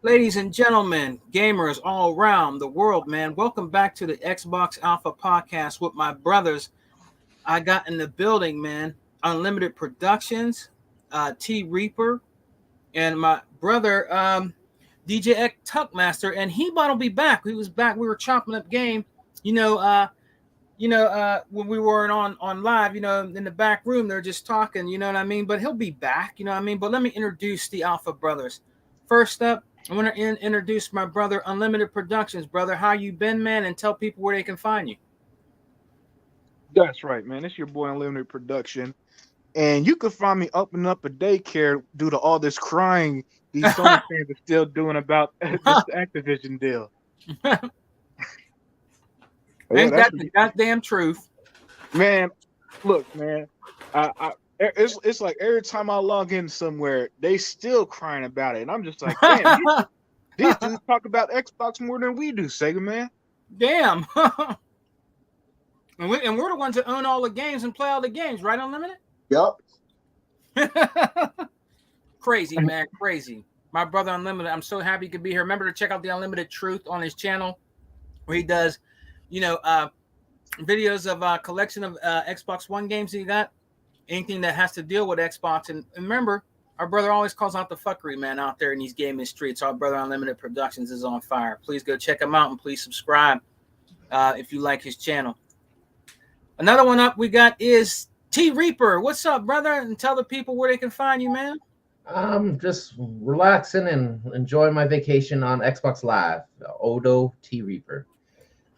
Ladies and gentlemen, gamers all around the world, man, welcome back to the Xbox Alpha Podcast with my brothers. I got in the building, man. Unlimited Productions, T Reaper, and my brother, DJ X Tuckmaster, and He-Bot will be back. He was back. We were chopping up game, you know. When we weren't on live, in the back room, they're just talking, you know what I mean. But he'll be back, you know what I mean. But let me introduce the Alpha Brothers. First up, I want to introduce my brother, Unlimited Productions. Brother, how you been, man? And tell people where they can find you. That's right, man. It's your boy Unlimited Production. And you can find me opening up a daycare due to all this crying these Sony fans are still doing about this Activision deal. Ain't that the goddamn truth? Man, look, man. It's like every time I log in somewhere, they still crying about it. And I'm just like, damn, these dudes talk about Xbox more than we do, Sega, man. Damn. And we're the ones that own all the games and play all the games, right, Unlimited? Yep. Crazy, man, crazy. My brother Unlimited, I'm so happy he could be here. Remember to check out the Unlimited Truth on his channel, where he does, videos of a collection of Xbox One games he got, anything that has to deal with Xbox. And remember, our brother always calls out the fuckery, man, out there in these gaming streets. Our brother Unlimited Productions is on fire. Please go check him out and please subscribe if you like his channel. Another one up we got is T Reaper. What's up, brother? And tell the people where they can find you, man. I'm just relaxing and enjoying my vacation on Xbox Live. Odo T Reaper.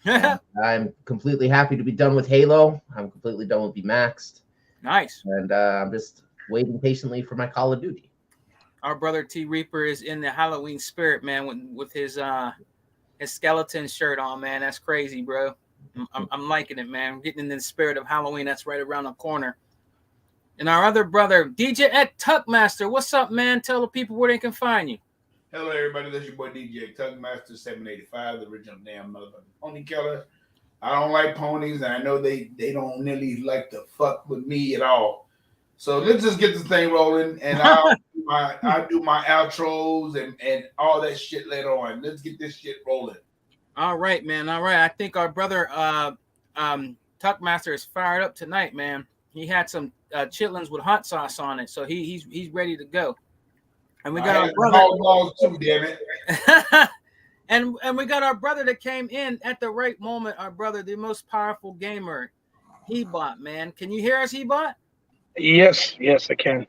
I'm completely happy to be done with Halo. I'm completely done with Maxed. Nice. And I'm just waiting patiently for my Call of Duty. Our brother T Reaper is in the Halloween spirit, man, with his skeleton shirt on, man. That's crazy, bro. I'm liking it, man. I'm getting in the spirit of Halloween. That's right around the corner. And our other brother, DJ X Tuckmaster. What's up, man? Tell the people where they can find you. Hello, everybody. This is your boy DJ Tuckmaster 785, the original damn motherfucking pony killer. I don't like ponies, and I know they don't really like to fuck with me at all. So let's just get this thing rolling, and I'll do my outros and all that shit later on. Let's get this shit rolling. All right, man. All right. I think our brother Tuckmaster is fired up tonight, man. He had some chitlins with hot sauce on it, so he's ready to go. And we got our brother too, damn it. and we got our brother that came in at the right moment. Our brother, the most powerful gamer, He-Bot, man. Can you hear us, He-Bot? Yes, I can.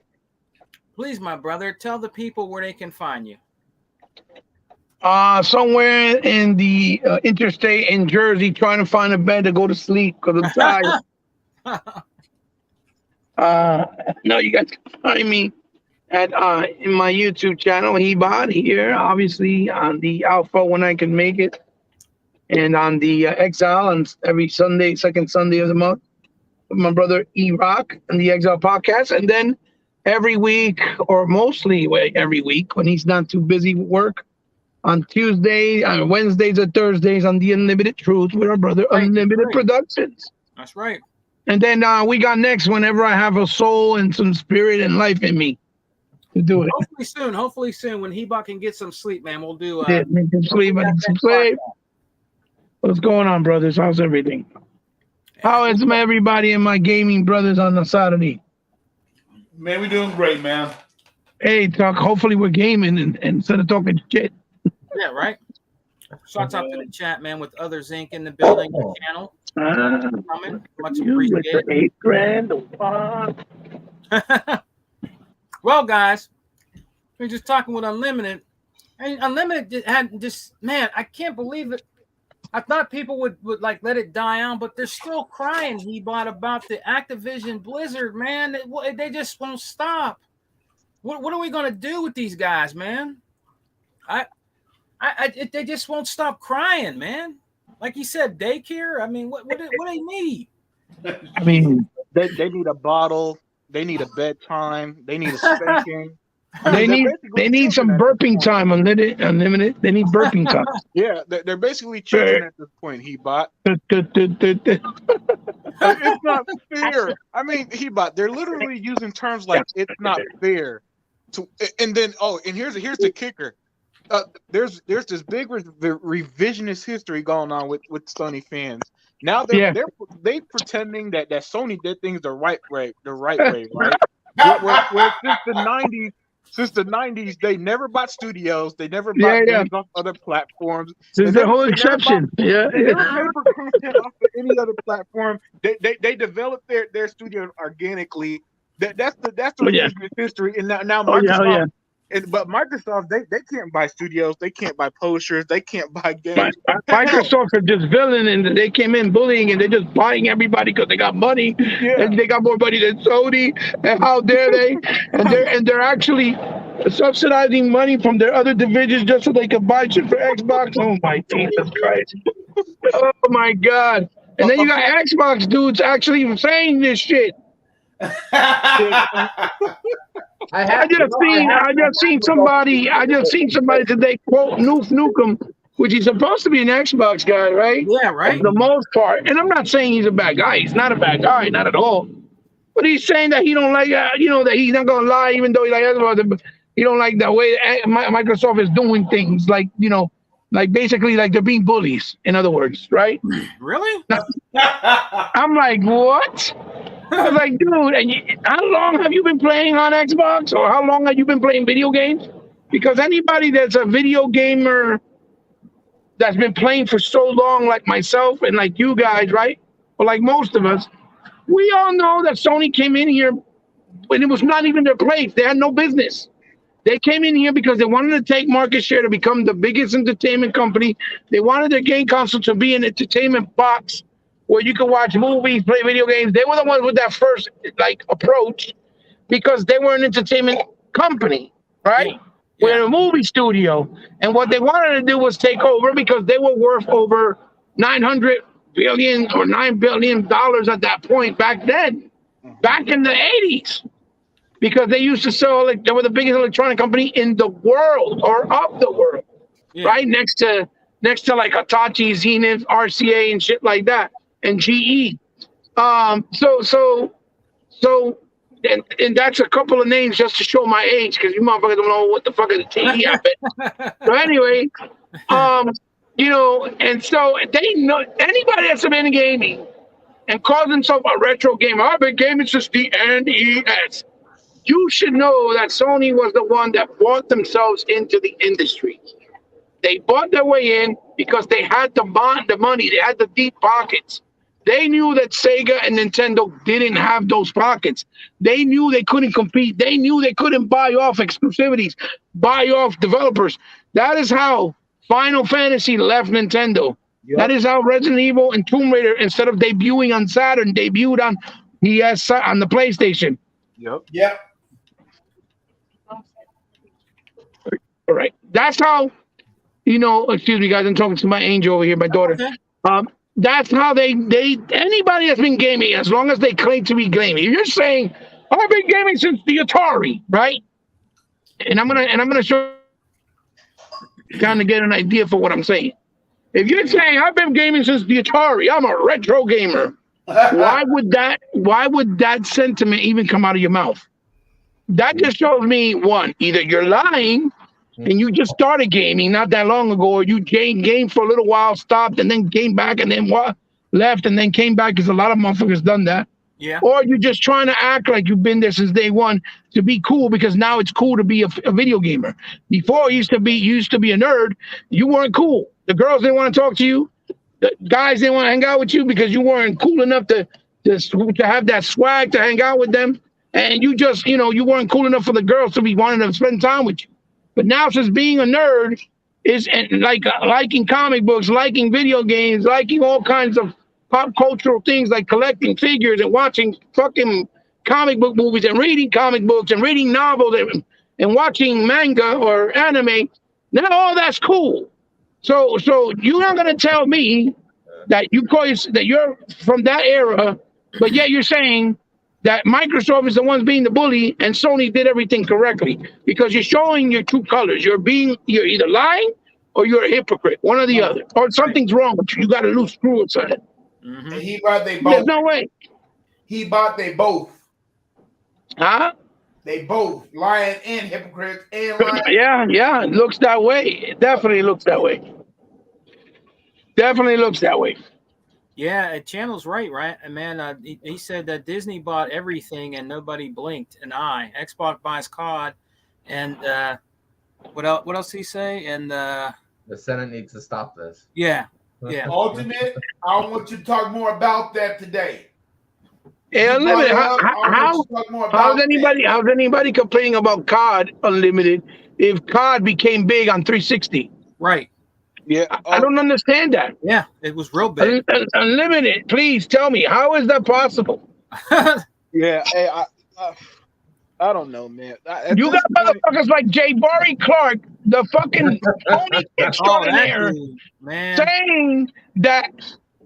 Please, my brother, tell the people where they can find you. Somewhere in the interstate in Jersey, trying to find a bed to go to sleep because I'm tired. No, you guys can find me at in my YouTube channel, He-Bot, here, obviously on the Alpha when I can make it, and on the Exile on every Sunday, second Sunday of the month, with my brother E-Rock and the Exile podcast, and then every week, or mostly every week when he's not too busy with work, on Tuesday, Wednesdays, or Thursdays on the Unlimited Truth with our brother Unlimited Productions. That's right. And then we got next whenever I have a soul and some spirit and life in me to do it. Hopefully soon, when He-Bot can get some sleep, man, we'll do. Make some sleep. What's going on, brothers? How's everything? How is everybody and my gaming brothers on the Saturday? Man, we're doing great, man. Hey, Tuck. Hopefully we're gaming and instead of talking shit. Yeah, right. Shouts out to the chat, man, with other Zinc in the building channel. Much appreciated. 8 grand. Well, guys, we're just talking with Unlimited. And Unlimited had just, man, I can't believe it. I thought people would like let it die on, but they're still crying, He-Bot, about the Activision Blizzard, man. They just won't stop. What are we gonna do with these guys, man? They just won't stop crying, man. Like you said, daycare. I mean, what do they need? I mean, they need a bottle. They need a bedtime. They need a spanking. They need some burping time, Unlimited. They need burping time. Yeah, they're basically children at this point, He-Bot. It's not fair. I mean, He-Bot, they're literally using terms like it's not fair. And then, and here's the kicker. there's this big revisionist history going on with Sony fans. Now Yeah. they pretending that Sony did things the right way, right? Where since the 90s, they never bought studios, they never bought games off other platforms. Since the whole exception. They never paid for content off of any other platform. They developed their studio organically. That's the revisionist history. And now Microsoft. But Microsoft, they can't buy studios, they can't buy publishers, they can't buy games. Microsoft are just villain, and they came in bullying, and they're just buying everybody because they got money, and they got more money than Sony. And how dare they? And they're actually subsidizing money from their other divisions just so they can buy shit for Xbox. Oh my Jesus Christ! Oh my God! And then you got Xbox dudes actually saying this shit. I just seen somebody today quote Noof Nukem, which he's supposed to be an Xbox guy, right? Yeah, right. For the most part, and I'm not saying he's a bad guy. He's not a bad guy, not at all. But he's saying that he don't like, that he's not gonna lie, even though he like Xbox. But he don't like the way Microsoft is doing things, like like basically like they're being bullies. In other words, right? Really? I'm like, what? I was like, dude, and how long have you been playing on Xbox, or how long have you been playing video games? Because anybody that's a video gamer that's been playing for so long, like myself and like you guys, right? Or like most of us, we all know that Sony came in here when it was not even their place. They had no business. They came in here because they wanted to take market share to become the biggest entertainment company. They wanted their game console to be an entertainment box where you can watch movies, play video games. They were the ones with that first approach because they were an entertainment company, right? We're a movie studio. And what they wanted to do was take over because they were worth over $900 billion or $9 billion at that point back then, back in the 80s. Because they used to sell, they were the biggest electronic company in the world or of the world, right? Next to like Hitachi, Zenith, RCA, and shit like that. And GE. And that's a couple of names just to show my age, because you motherfuckers don't know what the fuck is a TE happened. So anyway, and so they know anybody that's been in gaming and calls themselves a retro gamer. I've been gaming since the NES. You should know that Sony was the one that bought themselves into the industry. They bought their way in because they had the money, they had the deep pockets. They knew that Sega and Nintendo didn't have those pockets. They knew they couldn't compete. They knew they couldn't buy off exclusivities, buy off developers. That is how Final Fantasy left Nintendo. Yep. That is how Resident Evil and Tomb Raider, instead of debuting on Saturn, debuted on PS on the PlayStation. Yep. All right. That's how, excuse me, guys. I'm talking to my angel over here, my daughter. Okay. That's how they anybody that's been gaming, as long as they claim to be gaming. If you're saying, I've been gaming since the Atari, right? And I'm gonna show kind of get an idea for what I'm saying. If you're saying I've been gaming since the Atari, I'm a retro gamer. Why would that sentiment even come out of your mouth? That just shows me, one, either you're lying and you just started gaming not that long ago, or you gamed for a little while, stopped, and then came back, and then left, and then came back, because a lot of motherfuckers done that. Yeah. Or you're just trying to act like you've been there since day one to be cool, because now it's cool to be a video gamer. Before, you used to be a nerd. You weren't cool. The girls didn't want to talk to you. The guys didn't want to hang out with you because you weren't cool enough to have that swag to hang out with them. And you just, you weren't cool enough for the girls to be wanting to spend time with you. But now, since being a nerd is like liking comic books, liking video games, liking all kinds of pop cultural things like collecting figures and watching fucking comic book movies and reading comic books and reading novels and watching manga or anime, now all that's cool. So you're not gonna tell me that you're from that era, but yet you're saying that Microsoft is the ones being the bully and Sony did everything correctly, because you're showing your true colors. You're either lying or you're a hypocrite, one or the other, or something's wrong with you. You got a loose screw inside. Mm-hmm. And he bought they both. There's no way. He bought they both. Huh? They both lying and hypocrites and lying. Yeah, it looks that way. It definitely looks that way. Definitely looks that way. Yeah, Channel's right? And man, he said that Disney bought everything and nobody blinked an eye. Xbox buys COD, and what else? What else did he say? And The Senate needs to stop this. yeah. Ultimate, I want you to talk more about that today. Yeah, Unlimited. How's anybody complaining about COD Unlimited if COD became big on 360? Right. Yeah, I don't understand that. Yeah, it was real big. Unlimited, please tell me, how is that possible? yeah. Hey, I don't know, man. You got motherfuckers like Jabari Clark, the fucking Sony extraordinaire, saying that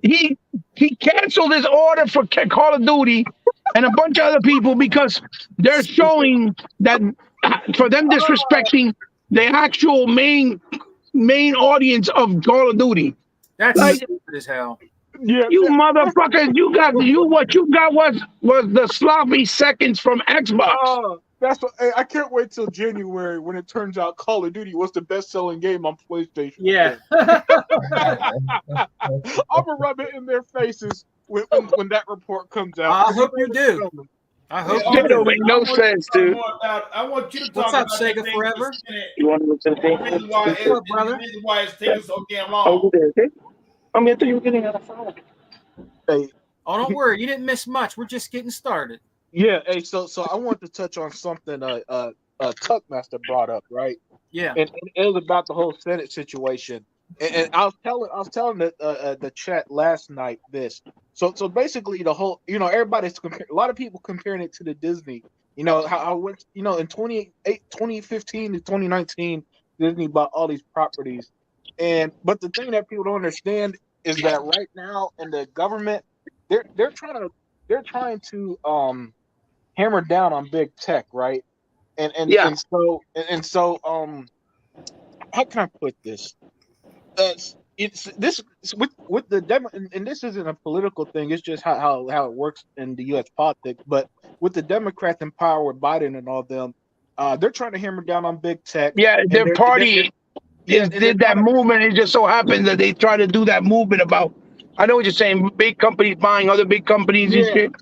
he canceled his order for Call of Duty and a bunch of other people because they're showing that for them disrespecting the actual main audience of Call of Duty. That's like, stupid as hell. Yeah, you motherfuckers, what you got was the sloppy seconds from Xbox. That's what, hey, I can't wait till January when it turns out Call of Duty was the best-selling game on PlayStation. Yeah. I'm gonna rub it in their faces when that report comes out. I hope you do. I hope it don't make no sense, dude. I want you to What's talk up, about Sega Forever? You want to listen to brother? The reason why it's taking so damn long. Oh, okay. I thought you were getting on the phone. Hey. Oh, don't worry. You didn't miss much. We're just getting started. Yeah. Hey, so I want to touch on something Tuckmaster brought up, right? Yeah. And it was about the whole Senate situation. And I was telling the chat last night this. So basically the whole, everybody's a lot of people comparing it to the Disney. How went, in 2015 to 2019, Disney bought all these properties. But the thing that people don't understand is that right now in the government, they're trying to hammer down on big tech, right? And so how can I put this? It's with the demo, and this isn't a political thing. It's just how it works in the U.S. politics. But with the Democrats in power, with Biden and all them, they're trying to hammer down on big tech. Yeah, their party did that movement. It just so happens that they try to do that movement about. I know what you're saying. Big companies buying other big companies and shit.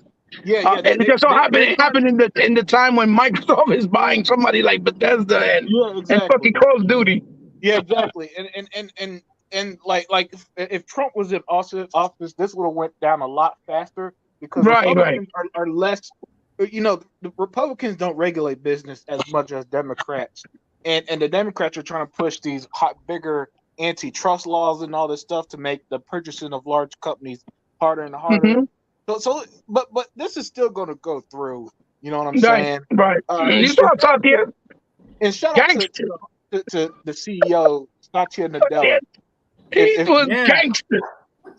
Yeah. And it just so happened. It happened in the time when Microsoft is buying somebody like Bethesda and fucking Call of Duty. Yeah, exactly. And like if Trump was in office, this would have went down a lot faster because Republicans are less. The Republicans don't regulate business as much as Democrats, and the Democrats are trying to push these bigger antitrust laws and all this stuff to make the purchasing of large companies harder and harder. But this is still going to go through. You know what I'm saying? Right. You saw Satya. And shout out to the CEO Satya Nadella. He was gangster.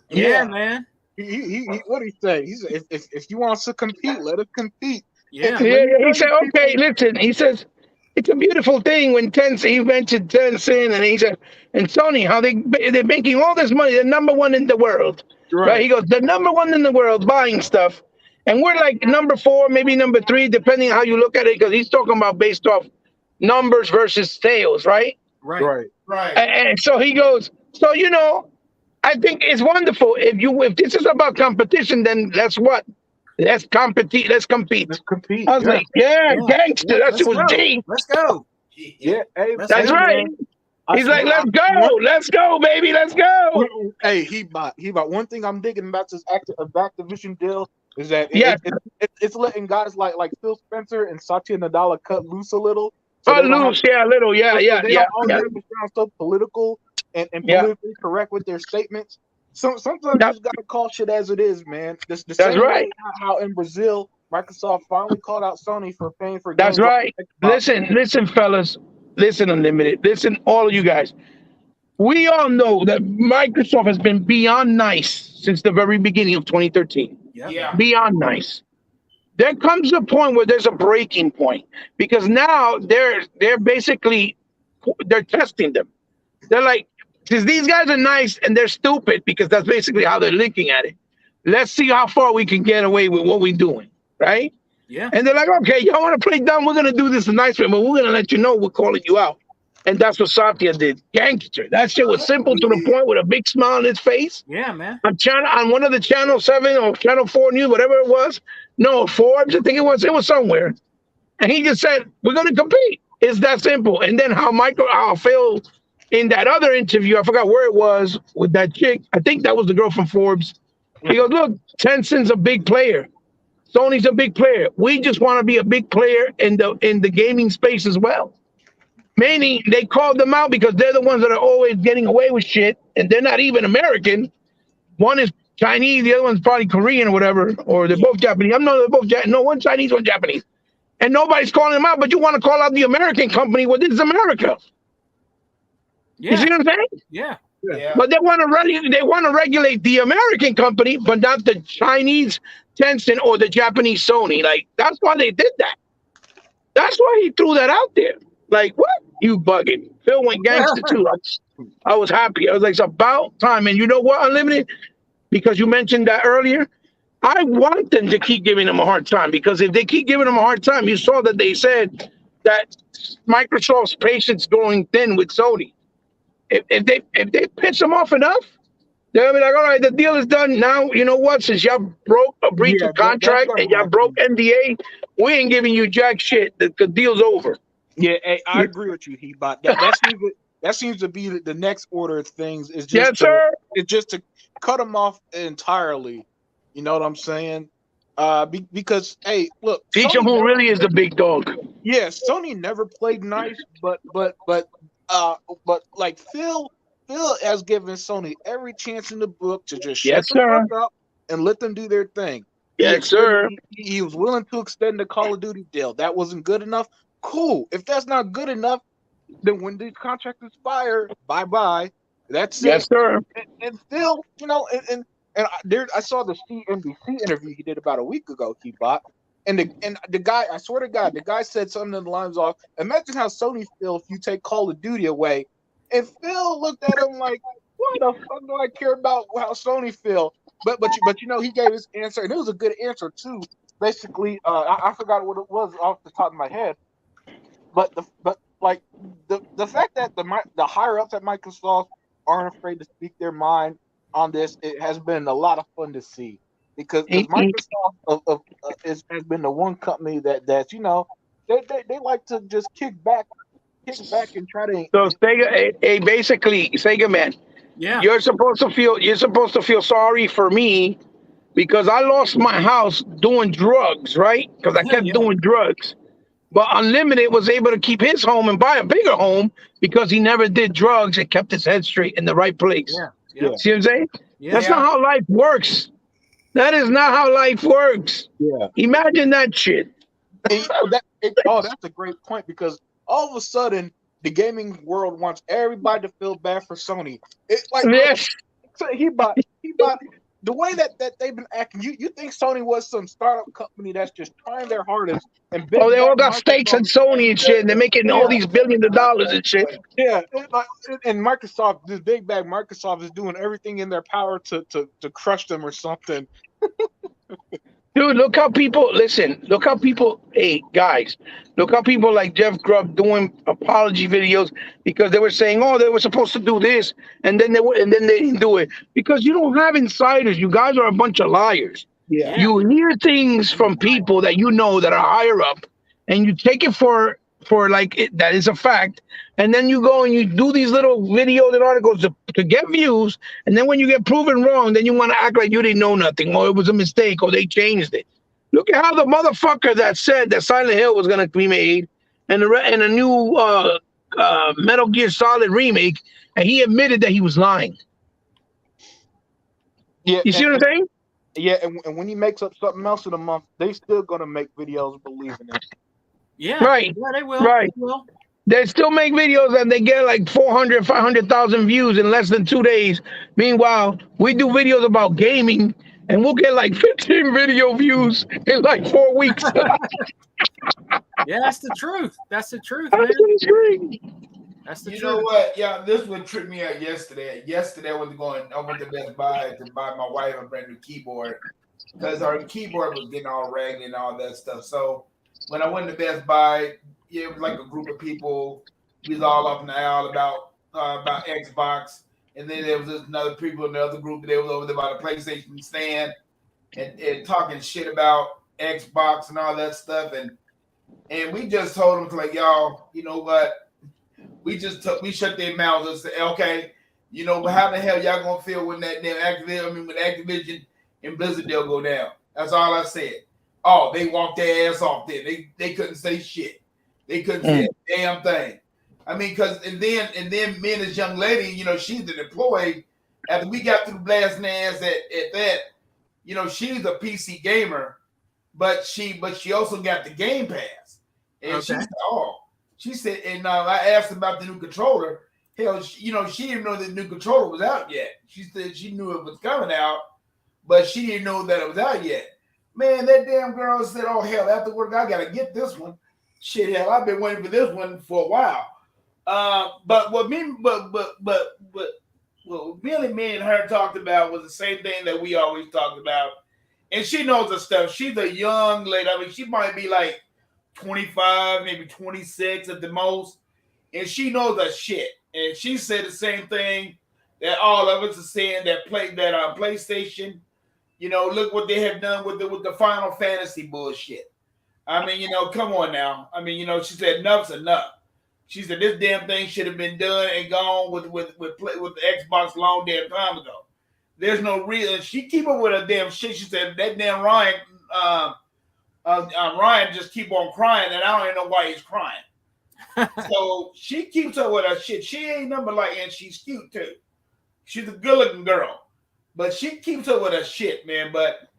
Yeah, man. He what he say? He said, if you want us to compete, let us compete. Yeah. He said, okay, listen. He says it's a beautiful thing when he mentioned Tencent, and he said, and Sony, how they're making all this money. They're number one in the world. Right. He goes, they're number one in the world buying stuff, and we're like number 4, maybe number 3, depending how you look at it. Because he's talking about based off numbers versus sales, right? Right. And so he goes, so I think it's wonderful if this is about competition, then let's compete. Let's compete. I was like, gangster. That's what G. Let's go. Yeah, hey, that's right. He's like, let's go, baby, let's go. Hey, he bought. One thing I'm digging about this Activision deal is that it's letting guys like Phil Spencer and Satya Nadella cut loose a little. So a little. They don't sound so political and politically correct with their statements. Sometimes you just gotta call shit as it is, man. That's right. How in Brazil, Microsoft finally called out Sony for paying for. That's right. Listen, fellas. Listen, Unlimited. Listen, all of you guys. We all know that Microsoft has been beyond nice since the very beginning of 2013. Yeah. Beyond nice. There comes a point where there's a breaking point because now they're basically testing them. They're like, because these guys are nice and they're stupid because that's basically how they're looking at it. Let's see how far we can get away with what we're doing, right? Yeah. And they're like, okay, y'all want to play dumb? We're gonna do this a nice way, but we're gonna let you know we're calling you out. And that's what Satya did. Gangster. That shit was simple to the point with a big smile on his face. Yeah, man. On one of the Channel 7 or Channel 4 news, whatever it was. No, Forbes, I think it was somewhere. And he just said, we're gonna compete. It's that simple. And then how Phil in that other interview, I forgot where it was with that chick. I think that was the girl from Forbes. He goes, look, Tencent's a big player. Sony's a big player. We just want to be a big player in the gaming space as well. Meaning they called them out because they're the ones that are always getting away with shit, and they're not even American. One is Chinese, the other one's probably Korean or whatever, or they're both Japanese. They're both no, one Chinese, one Japanese. And nobody's calling them out, but you want to call out the American company. Well, this is America. Yeah. You see what I'm saying? Yeah. Yeah. But they want to regulate the American company, but not the Chinese Tencent or the Japanese Sony. Like, that's why they did that. That's why he threw that out there. Like, what? You bugging. Phil went gangster too. I was happy. I was like, it's about time. And you know what, Unlimited? Because you mentioned that earlier, I want them to keep giving them a hard time, because if they keep giving them a hard time, you saw that they said that Microsoft's patience going thin with Sony. If they piss them off enough, they'll be like, all right, the deal is done. Now, you know what? Since y'all broke a breach of contract and y'all broke NDA, we ain't giving you jack shit. The deal's over. Yeah, hey, I agree with you, Hebot. That seems to be the next order of things. Is just Yes, sir. It's just to cut them off entirely. You know what I'm saying? Because hey, look, Teach them who really is the big dog. Yeah, Sony never played nice, but like Phil has given Sony every chance in the book to just shut the fuck up and let them do their thing. Yes, sir. He was willing to extend the Call of Duty deal. That wasn't good enough. Cool. If that's not good enough, then when these contracts expire, bye. That's yes, it. Sir. And Phil, you know, and I saw the CNBC interview he did about a week ago, Keybot. And the guy, I swear to God, the guy said something in the lines of, imagine how Sony feel if you take Call of Duty away. And Phil looked at him like, what the fuck do I care about how Sony feel? But you know, he gave his answer, and it was a good answer too. Basically, I forgot what it was off the top of my head. But the fact that the higher ups at Microsoft aren't afraid to speak their mind on this, it has been a lot of fun to see, because Microsoft has been the one company that you know they like to just kick back and try to. So Sega, basically, Sega man, Yeah, you're supposed to feel sorry for me because I lost my house doing drugs, right? Because I kept doing drugs. But Unlimited was able to keep his home and buy a bigger home because he never did drugs and kept his head straight in the right place. Yeah. See what I'm saying? Yeah. That's not how life works. That is not how life works. Yeah. Imagine that shit. That's a great point, because all of a sudden the gaming world wants everybody to feel bad for Sony. Yes. He bought the way that they've been acting. You think Sony was some startup company that's just trying their hardest and they all got stakes in Sony and shit, and they're making all these billions of dollars and shit. Yeah, and Microsoft, this big bag Microsoft, is doing everything in their power to crush them or something. Dude, look how people hey guys, look how people like Jeff Grubb doing apology videos because they were saying, oh, they were supposed to do this, and then they didn't do it, because you don't have insiders. You guys are a bunch of liars. Yeah. You hear things from people that you know that are higher up, and you take it for like that is a fact, and then you go and you do these little videos and articles to get views, and then when you get proven wrong, then you want to act like you didn't know nothing, or it was a mistake, or they changed it. Look at how the motherfucker that said that Silent Hill was going to be made and a new Metal Gear Solid remake, and he admitted that he was lying. Yeah, you see what I'm saying? Yeah, and when he makes up something else in a month, they still gonna make videos believing it. Yeah. Right. Yeah, they will. Right. They will. They still make videos and they get like 400, 500,000 views in less than 2 days. Meanwhile, we do videos about gaming and we'll get like 15 video views in like 4 weeks. Yeah, that's the truth. That's the truth, That's man. That's the You truth. know what? Yeah, this one tripped me out yesterday. Yesterday I went to Best Buy to buy my wife a brand new keyboard. because our keyboard was getting all ragged and all that stuff. So when I went to Best Buy, it was like a group of people. We was all up in the aisle about Xbox, and then there was another people in the other group. They was over there by the PlayStation stand and talking shit about Xbox and all that stuff. And we just told them, like, y'all, you know what? We shut their mouths and said, okay, you know, how the hell y'all gonna feel when that damn Activision and Blizzard they'll go down? That's all I said. Oh, they walked their ass off there. They couldn't say shit. They couldn't say a damn thing. I mean, and then me and this young lady, you know, she's an employee. After we got through blasting ass at that, you know, she's a PC gamer, but she also got the Game Pass. And she said, and I asked about the new controller. Hell, you know, she didn't know the new controller was out yet. She said she knew it was coming out, but she didn't know that it was out yet. Man, that damn girl said, "Oh hell, after work, I gotta get this one." Shit, hell, I've been waiting for this one for a while. But what me and her talked about was the same thing that we always talked about. And she knows the stuff. She's a young lady. I mean, she might be like 25, maybe 26 at the most. And she knows that shit. And she said the same thing that all of us are saying that PlayStation, you know, look what they have done with the Final Fantasy bullshit. I mean, you know, come on now. I mean, you know, she said enough's enough. She said this damn thing should have been done and gone with the Xbox long damn time ago. There's no reason. She keep up with her damn shit. She said that damn Ryan just keep on crying, and I don't even know why he's crying. So she keeps up with her shit. She ain't number like, and she's cute too. She's a good-looking girl, but she keeps up with her shit, man. But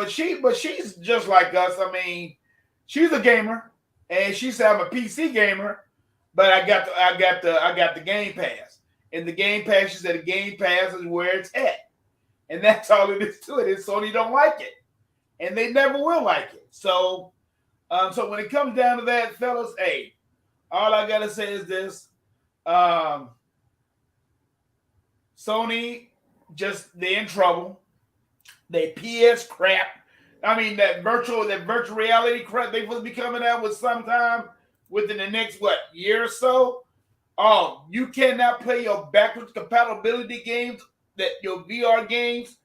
she's just like us. I mean, she's a gamer, and she said I'm a PC gamer, but I got the Game Pass, and the Game Pass. She said the Game Pass is where it's at, and that's all it is to it. Is Sony don't like it, and they never will like it. So when it comes down to that, fellas, hey. All I gotta say is this: Sony they're in trouble. They PS crap. I mean that virtual reality crap they supposed to be coming out with sometime within the next year or so. Oh, you cannot play your backwards compatibility games, your VR games,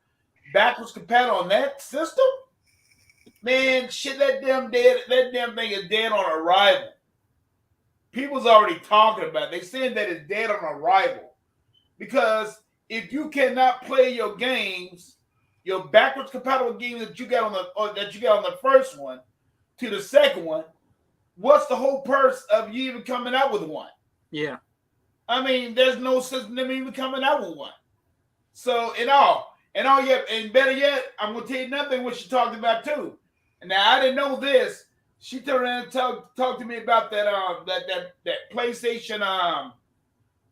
backwards compatible on that system. Man, shit, that damn thing is dead on arrival. People's already talking about it. They're saying that it's dead on arrival. Because if you cannot play your games, your backwards compatible games that you got on the first one to the second one, what's the whole purpose of you even coming out with one? Yeah. I mean, there's no sense in them even coming out with one. So and better yet, I'm gonna tell you another thing what she talked about too. And now I didn't know this. She turned around and talked to me about that PlayStation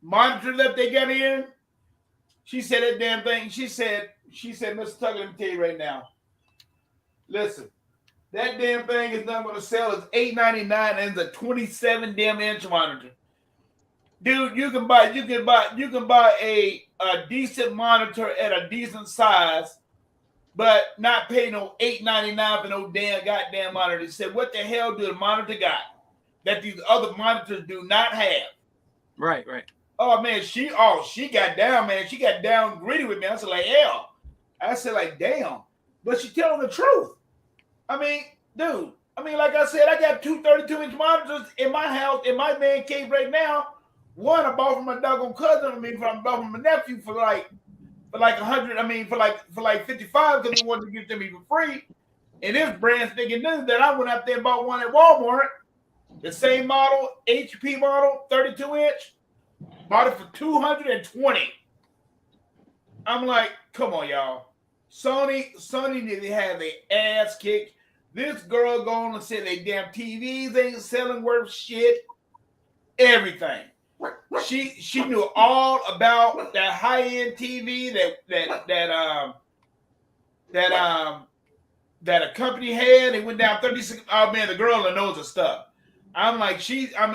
monitor that they got in. She said that damn thing. She said, Mr. Tucker, let me tell you right now. Listen, that damn thing is not going to sell. It's $8.99 and it's a 27 damn inch monitor. Dude, you can buy a decent monitor at a decent size, but not pay no $8.99 for no damn goddamn monitor. He said, what the hell do the monitor got that these other monitors do not have? Right. Oh man, she got down, man. She got down gritty with me. I said, like, hell. I said, like, damn. But she telling the truth. I mean, dude. I mean, like I said, I got two 32-inch monitors in my house, in my man cave right now. One I bought from my doggone cousin. I bought from my nephew for like 100. I mean, for like 55 because he wanted to give it to me for free. And this brand stinking new that I went out there and bought one at Walmart. The same model, HP model, 32-inch. Bought it for $220. I'm like, come on, y'all. Sony need to have their ass kicked. This girl going to say they damn TVs ain't selling worth shit. Everything. She knew all about that high-end TV that a company had. It went down 36. Oh man, the girl that knows her stuff. I'm like, man, I'm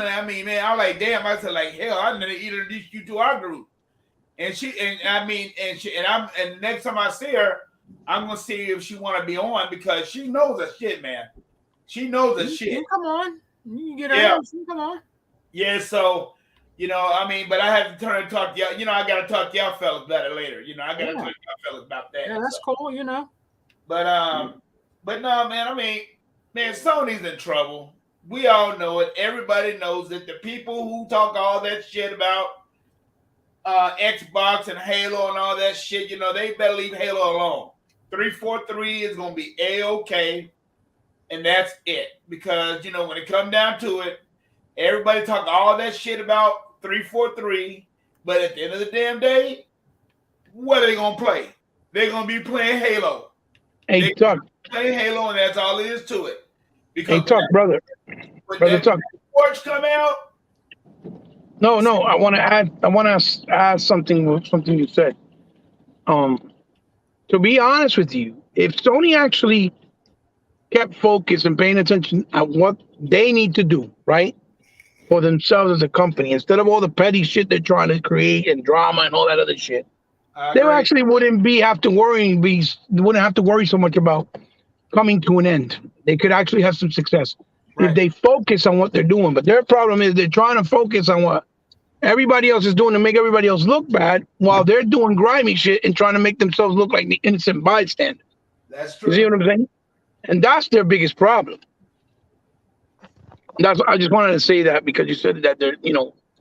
like, damn. I said, like, hell, I didn't introduce you to our group. And next time I see her, I'm gonna see if she want to be on because she knows her shit, man. She knows her shit. Come on, you can get her. Come on. Yeah, so I mean, but I have to turn and talk to y'all. I got to talk to y'all fellas about it later. I got to talk to y'all fellas about that. Yeah, that's cool. But no, man. I mean, man, Sony's in trouble. We all know it. Everybody knows it. The people who talk all that shit about Xbox and Halo and all that shit, they better leave Halo alone. 343 is gonna be A-OK, and that's it. Because when it comes down to it, everybody talk all that shit about 343, but at the end of the damn day, what are they gonna play? They're gonna be playing Halo. Hey, Tuck. Playing Halo, and that's all it is to it. Because hey, Tuck, brother. Brother Tuck. Sports come out. No. I want to add something you said. To be honest with you, if Sony actually kept focused and paying attention at what they need to do, right, for themselves as a company, instead of all the petty shit they're trying to create and drama and all that other shit, they actually wouldn't have to worry so much about coming to an end. They could actually have some success if they focus on what they're doing. But their problem is they're trying to focus on what everybody else is doing to make everybody else look bad while they're doing grimy shit and trying to make themselves look like the innocent bystander. That's true. You see what I'm saying? And that's their biggest problem. I just wanted to say that because you said that they're,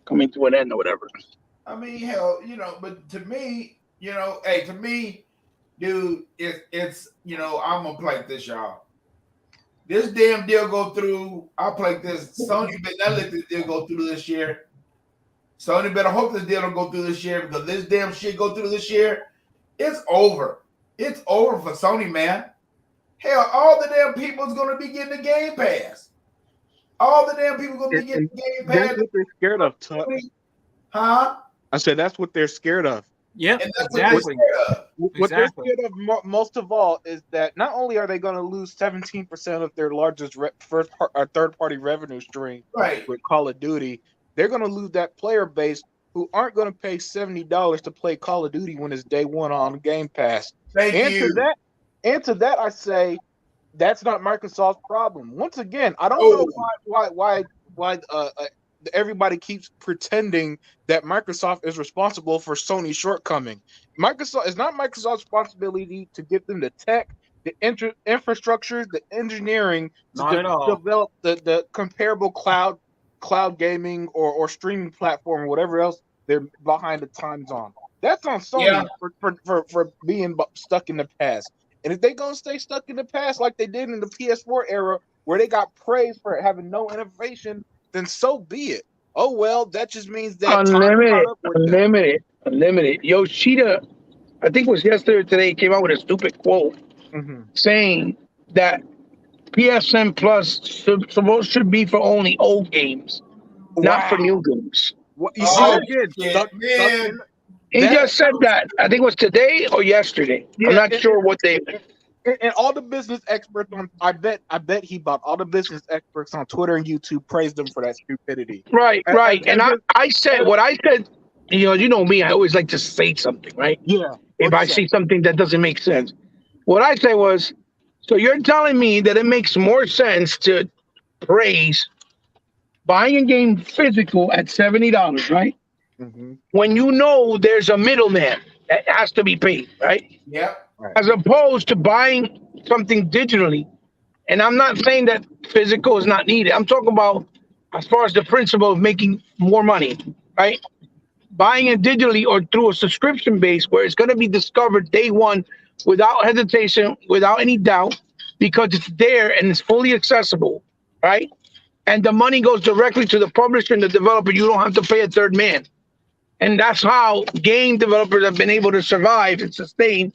coming to an end or whatever. I mean, hell, but to me, to me, dude, it's I'm gonna play this, y'all. This damn deal go through. I'll play this. Sony better not let this deal go through this year. Sony better hope this deal don't go through this year because this damn shit go through this year. It's over. It's over for Sony, man. Hell, all the damn people's gonna be getting the Game Pass. All the damn people gonna be getting the Game Pass. That's what they're scared of, Tuck. Huh? I said that's what they're scared of. Yeah, exactly. What they're scared of most of all is that not only are they going to lose 17% of their largest third-party revenue stream with Call of Duty, they're going to lose that player base who aren't going to pay $70 to play Call of Duty when it's day one on Game Pass. And to that, I say that's not Microsoft's problem. Once again, I don't know why everybody keeps pretending that Microsoft is responsible for Sony's shortcoming. It's not Microsoft's responsibility to give them the tech, the infrastructure, the engineering to develop the comparable cloud gaming or streaming platform or whatever else they're behind the times on. That's on Sony for being stuck in the past. And if they're going to stay stuck in the past like they did in the PS4 era where they got praised for having no innovation, then so be it. Oh, well, that just means that unlimited. Yoshida, I think it was yesterday or today, came out with a stupid quote saying that PSN Plus should be for only old games, not for new games. You see He just said that. I think it was today or yesterday. I'm not sure what they. And all the business experts I bet he bought all the business experts on Twitter and YouTube praised them for that stupidity. Right. And I said what I said. You know me. I always like to say something, right? Yeah. If I see something that doesn't make sense, what I say was, so you're telling me that it makes more sense to praise buying a game physical at $70, right? Mm-hmm. When you know there's a middleman that has to be paid, right? Yeah. Right. As opposed to buying something digitally. And I'm not saying that physical is not needed. I'm talking about as far as the principle of making more money, right? Buying it digitally or through a subscription base where it's going to be discovered day one without hesitation, without any doubt, because it's there and it's fully accessible, right? And the money goes directly to the publisher and the developer. You don't have to pay a third man. And that's how game developers have been able to survive and sustain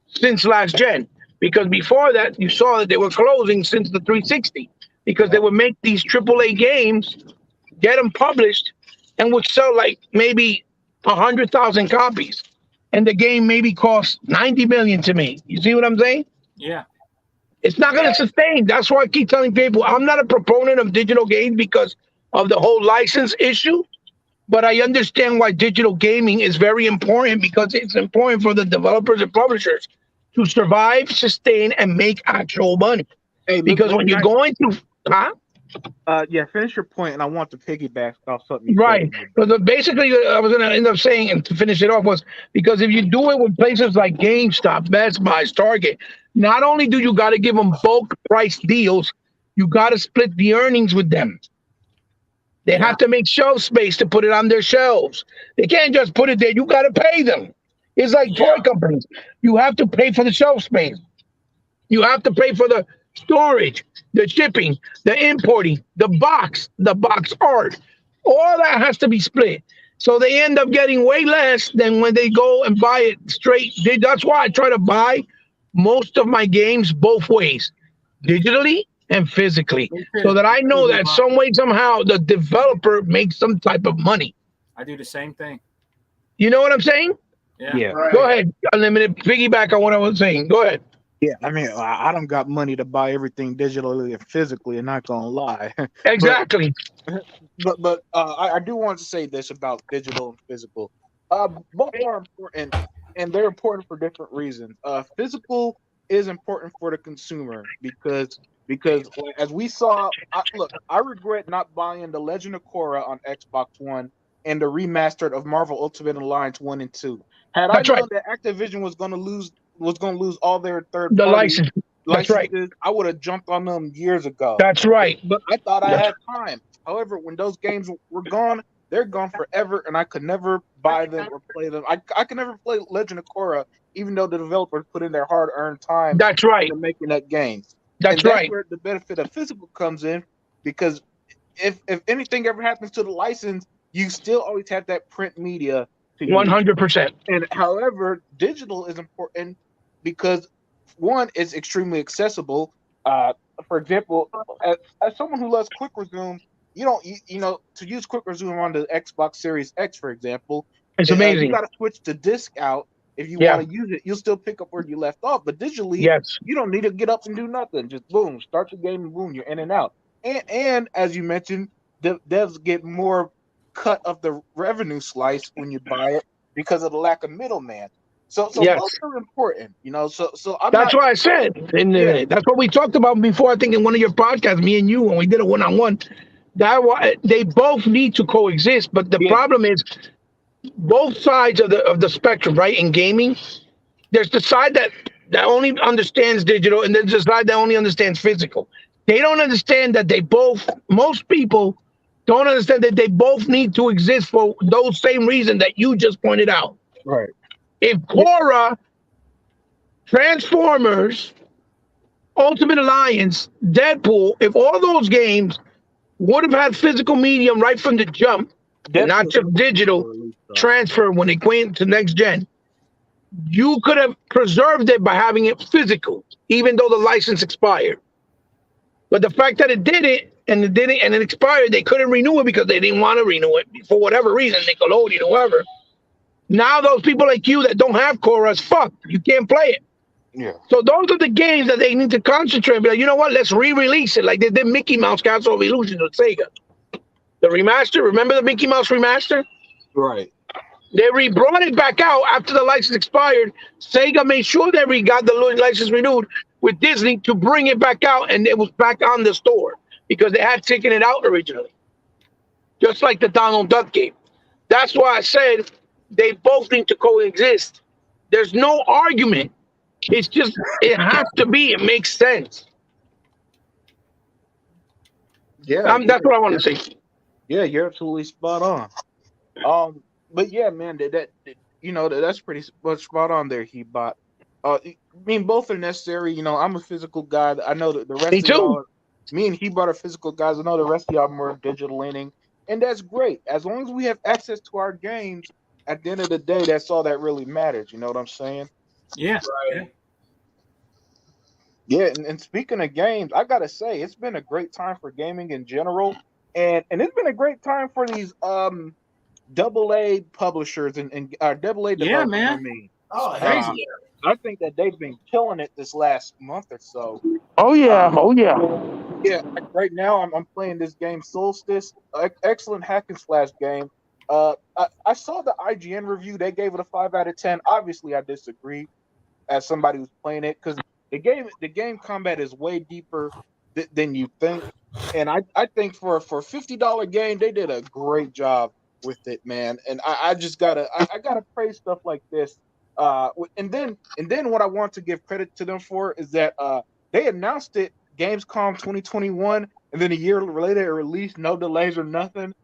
since last gen. Because before that, you saw that they were closing since the 360 because they would make these AAA games, get them published, and would sell like maybe 100,000 copies. And the game maybe cost 90 million to me. You see what I'm saying? Yeah. It's not going to sustain. That's why I keep telling people I'm not a proponent of digital games because of the whole license issue. But I understand why digital gaming is very important because it's important for the developers and publishers to survive, sustain, and make actual money. Hey, Because when you're going to, yeah, finish your point, and I want to piggyback off something you right. said. But basically, I was going to end up saying, and to finish it off, was because if you do it with places like GameStop, Best Buy, Target, not only do you got to give them bulk price deals, you got to split the earnings with them. They have to make shelf space to put it on their shelves. They can't just put it there. You got to pay them. It's like toy companies. You have to pay for the shelf space. You have to pay for the storage, the shipping, the importing, the box art. All that has to be split. So they end up getting way less than when they go and buy it straight. That's why I try to buy most of my games both ways, digitally and physically, so that I know that some way, somehow, the developer makes some type of money. I do the same thing. You know what I'm saying? Yeah. Right. Go ahead, Unlimited. Piggyback on what I was saying. Go ahead. Yeah, I mean, I don't got money to buy everything digitally and physically, and not gonna lie. Exactly. But I do want to say this about digital and physical. Both are important, and they're important for different reasons. Physical is important for the consumer because as we saw, I regret not buying the Legend of Korra on Xbox One and the remastered of Marvel Ultimate Alliance 1 and 2. Had I That's right. known that Activision was gonna lose all their third The party license. That's licenses, right. I would have jumped on them years ago. That's right. But I thought I had time. However, when those games were gone, they're gone forever, and I could never buy them or play them. I could never play Legend of Korra, even though the developers put in their hard-earned time That's right. into making that game. That's and right. where the benefit of physical comes in, because if anything ever happens to the license, you still always have that print media to use. 100%. And however, digital is important because one, it's extremely accessible. For example, as someone who loves quick resume, to use quick resume on the Xbox Series X, for example, It's you amazing. got to switch the disc out. If you want to use it, you'll still pick up where you left off. But digitally, Yes. you don't need to get up and do nothing. Just boom, start the game and boom, you're in and out. And as you mentioned, devs get more cut of the revenue slice when you buy it because of the lack of middleman. So Yes. both are important, So That's what I said. And that's what we talked about before, I think, in one of your podcasts, me and you, when we did a one-on-one. They both need to coexist, but the problem is both sides of the spectrum, right? In gaming, there's the side that only understands digital, and there's the side that only understands physical. They don't understand that most people don't understand that they both need to exist for those same reasons that you just pointed out. Right. If Korra, Transformers, Ultimate Alliance, Deadpool, if all those games would have had physical medium right from the jump, and not just digital transfer when it went to next gen, you could have preserved it by having it physical, even though the license expired. But the fact that it didn't, and it expired, they couldn't renew it because they didn't want to renew it for whatever reason, Nickelodeon, whoever. Now those people like you that don't have Korra is fucked. You can't play it. Yeah. So those are the games that they need to concentrate. Be like, you know what? Let's re-release it like they did Mickey Mouse Castle of Illusion with Sega. The remaster. Remember the Mickey Mouse remaster? Right. They brought it back out after the license expired. Sega made sure that we got the license renewed with Disney to bring it back out, and it was back on the store because they had taken it out originally. Just like the Donald Duck game. That's why I said they both need to coexist. There's no argument. It's just, it has to be. It makes sense. Yeah. That's what I want to say. Yeah, you're absolutely spot on. But yeah, man, that's pretty much spot on there, Hebot. I mean, both are necessary. I'm a physical guy. I know that the rest of y'all, me and Hebot are physical guys. I know the rest of y'all are more digital leaning, and that's great. As long as we have access to our games, at the end of the day, that's all that really matters. You know what I'm saying? Yeah. Right. Yeah, and speaking of games, I gotta say it's been a great time for gaming in general, and it's been a great time for these AA publishers and AA developers. Yeah, man. I mean, Oh, Crazy. I think that they've been killing it this last month or so. Oh yeah. Yeah, like right now I'm playing this game Solstice, excellent hack and slash game. I saw the IGN review; they gave it a 5 out of 10. Obviously, I disagree. as somebody who's playing it, because the game combat is way deeper than you think. And I think for a $50 game, they did a great job with it, man. And I just gotta praise stuff like this. And then what I want to give credit to them for is that they announced it Gamescom 2021, and then a year later it released, no delays or nothing.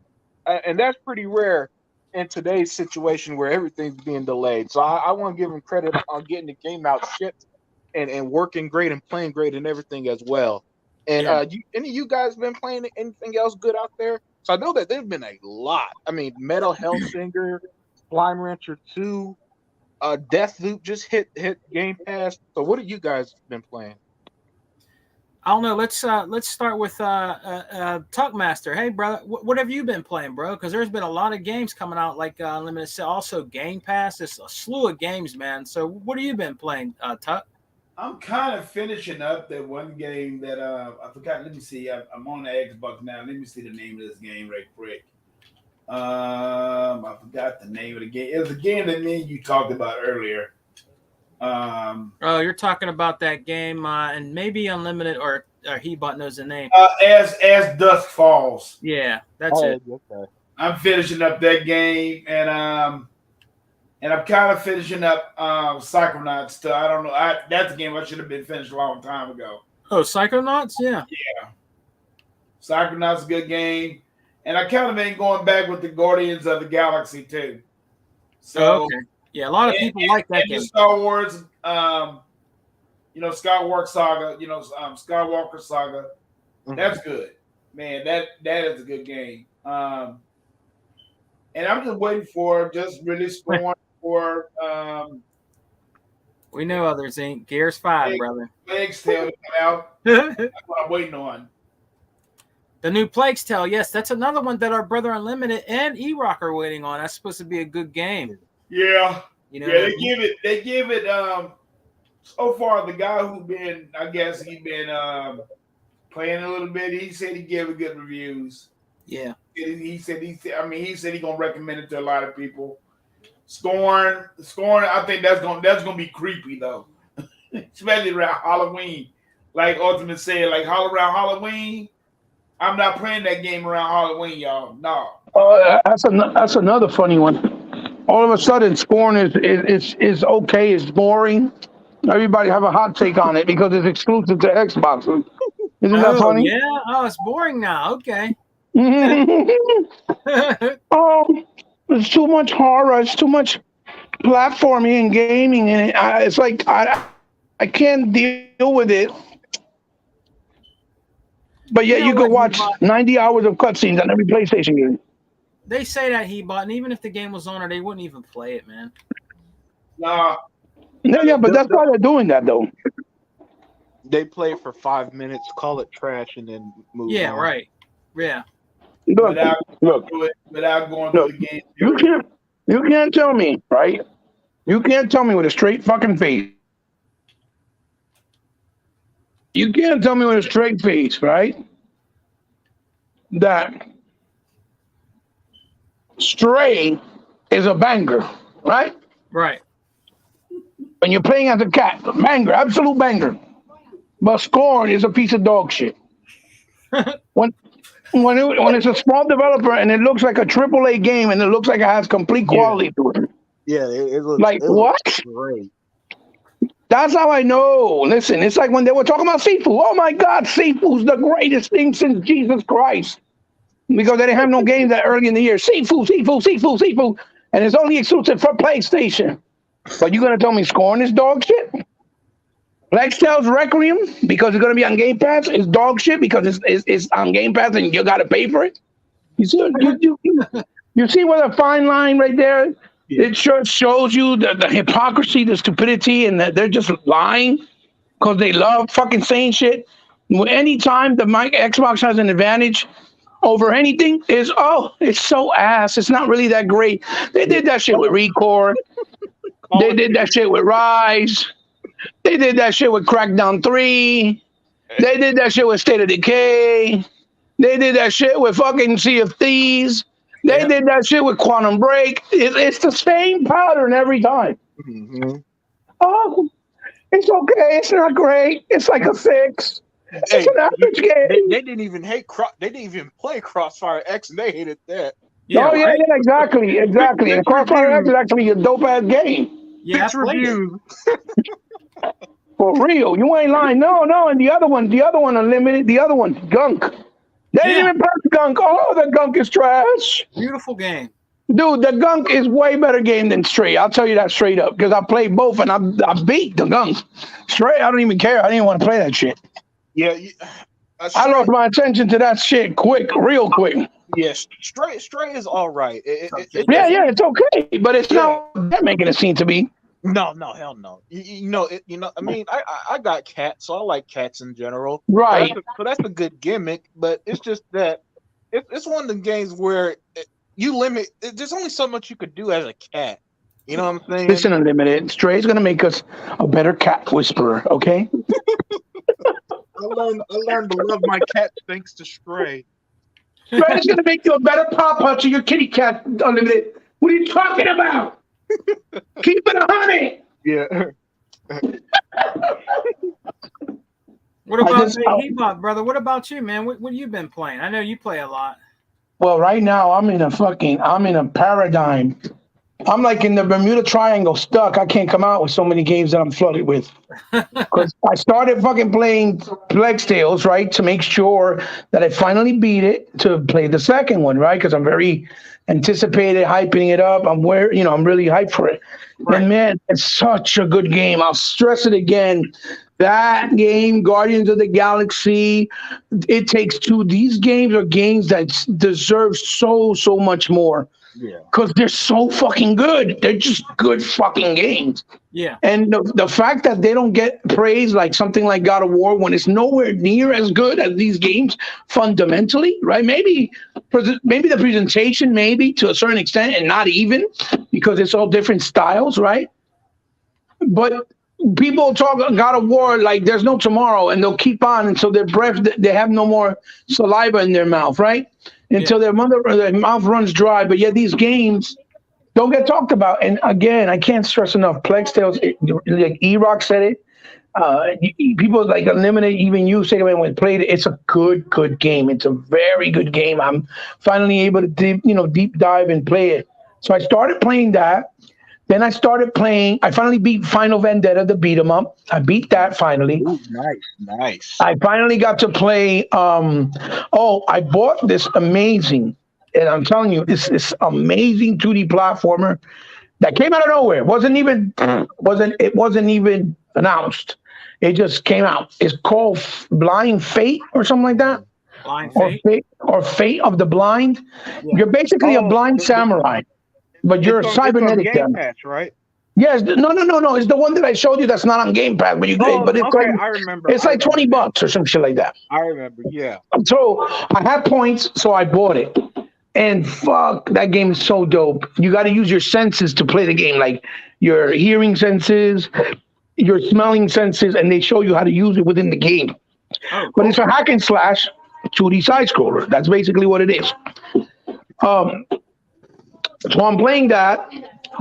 And that's pretty rare in today's situation where everything's being delayed. So I want to give them credit on getting the game out shipped and working great and playing great and everything as well. And any of you guys been playing anything else good out there? So I know that there's been a lot. I mean, Metal Hellsinger, Slime Rancher 2, Deathloop just hit Game Pass. So what have you guys been playing? I don't know. Let's start with Tuckmaster. Hey, brother, what have you been playing, bro? Because there's been a lot of games coming out, like Unlimited, also Game Pass. There's a slew of games, man. So what have you been playing, Tuck? I'm kind of finishing up that one game that I forgot. Let me see. I'm on the Xbox now. Let me see the name of this game right quick. I forgot the name of the game. It was a game that me and you talked about earlier. You're talking about that game, and maybe Unlimited or Hebot knows the name. As Dusk Falls. Yeah, that's it. Okay. I'm finishing up that game, and I'm kind of finishing up Psychonauts too. I don't know. That's a game I should have been finished a long time ago. Oh, Psychonauts? Yeah. Yeah. Psychonauts is a good game. And I kind of been going back with the Guardians of the Galaxy too. So okay. Yeah, a lot of people like that game. Star Wars, Skywalker Saga, Skywalker Saga. Mm-hmm. That's good. Man, that is a good game. And I'm just waiting for really scoring for we know others ain't. Gears 5, brother. Plague's Tale to come out. That's what I'm waiting on. The new Plague's Tale, yes, that's another one that our brother Unlimited and E-Rock are waiting on. That's supposed to be a good game. Yeah. They give it so far the guy who been playing a little bit, he said he gave it good reviews. Yeah. He said he's gonna recommend it to a lot of people. Scorn, I think that's gonna be creepy though. Especially around Halloween. Like Ultimate said, like around Halloween. I'm not playing that game around Halloween, y'all. No. That's another funny one. All of a sudden, Scorn is okay. It's boring. Everybody have a hot take on it because it's exclusive to Xbox. Isn't that funny? Yeah. Oh, it's boring now. Okay. It's too much horror. It's too much platforming and gaming, and it's like I can't deal with it. But yet you could watch 90 hours of cutscenes on every PlayStation game. They say that Hebot, and even if the game was on, or they wouldn't even play it, man. Nah. Yeah, but that's why they're doing that, though. They play for 5 minutes, call it trash, and then move on. Yeah, right. Yeah. Without going through the game. You can't tell me, right? You can't tell me with a straight fucking face. You can't tell me with a straight face, right? That Stray is a banger, right? Right. When you're playing as a cat, banger, absolute banger. But Scorn is a piece of dog shit. When it's a small developer and it looks like a AAA game and it looks like it has complete quality to it. Yeah, it looks like what? Great. That's how I know. Listen, it's like when they were talking about Sifu. Oh my God, Sifu's the greatest thing since Jesus Christ. Because they didn't have no games that early in the year. Sifu. And it's only exclusive for PlayStation. But you're going to tell me Scorn is dog shit? Plague Tale's Requiem, because it's going to be on Game Pass, is dog shit because it's on Game Pass and you got to pay for it? You see what a fine line right there? Yeah. It sure shows you the hypocrisy, the stupidity, and that they're just lying because they love fucking saying shit. Anytime the Xbox has an advantage over anything is, it's so ass. It's not really that great. They did that shit with Recore. They did that shit with Rise. They did that shit with Crackdown 3. They did that shit with State of Decay. They did that shit with fucking Sea of Thieves. They did that shit with Quantum Break. It's the same pattern every time. Mm-hmm. It's okay. It's not great. It's like a 6. It's Hey, an average game. they didn't even they didn't even play Crossfire X, and they hated that. Yeah, Oh yeah, right? yeah, exactly. And Crossfire X is actually a dope ass game. Yeah, I Mixed played it. reviews. For real, you ain't lying. No, and the other one, Unlimited. The other one, Gunk. They didn't Yeah. even press Gunk. Oh, the Gunk is trash. Beautiful game. Dude, the Gunk is way better game than Stray. I'll tell you that straight up because I played both and I beat the Gunk. Stray, I don't even care. I didn't want to play that shit. Yeah, I lost my attention to that shit real quick. yes. Stray is all right. Yeah, it's okay, but it's not what they're making it seem to be. No, hell no. You know, I mean, I got cats, so I like cats in general. Right. So that's a good gimmick, but it's just that it's one of the games where you limit. There's only so much you could do as a cat. You know what I'm saying? Listen, Unlimited. Stray's gonna make us a better cat whisperer. Okay. I learned to love my cat thanks to Stray. Stray's gonna make you a better paw puncher. Your kitty cat, Unlimited. What are you talking about? Keep it 100. Yeah. What about Hebot, brother? What about you, man? What you been playing? I know you play a lot. Well, right now I'm in a paradigm. I'm like in the Bermuda Triangle, stuck. I can't come out with so many games that I'm flooded with. Because I started fucking playing Plague Tales, right, to make sure that I finally beat it to play the second one, right? Because I'm very anticipated, hyping it up. I'm really hyped for it. Right. And man, it's such a good game. I'll stress it again. That game, Guardians of the Galaxy, It Takes Two. These games are games that deserve so much more. Yeah. Because they're so fucking good. They're just good fucking games. Yeah. And the fact that they don't get praise like something like God of War when it's nowhere near as good as these games fundamentally, right? Maybe the presentation, maybe to a certain extent, and not even because it's all different styles, right? But people talk God of War like there's no tomorrow, and they'll keep on until their breath, they have no more saliva in their mouth, right? Until their mouth runs dry. But yet these games don't get talked about. And again, I can't stress enough. Plague Tales, like E-Rock said it. People like Unlimited, even you say when we played it, it's a good game. It's a very good game. I'm finally able to deep dive and play it. So I started playing that. Then I finally beat Final Vendetta, the beat 'em up. I beat that finally. Ooh, nice. I finally got to play. I bought this amazing, and I'm telling you, this amazing 2D platformer that came out of nowhere. It wasn't even announced. It just came out. It's called Blind Fate or something like that. Blind Fate or Fate of the Blind. Yeah. You're basically a blind samurai. But you're a cybernetic Game Pass, right? Yes, no. It's the one that I showed you. That's not on Game Pass, but it's like I remember. It's like $20 or some shit like that. I remember. Yeah. So I had points, so I bought it. And fuck, that game is so dope. You got to use your senses to play the game, like your hearing senses, your smelling senses, and they show you how to use it within the game. Oh, cool. But it's a hack and slash 2D side scroller. That's basically what it is. So I'm playing that.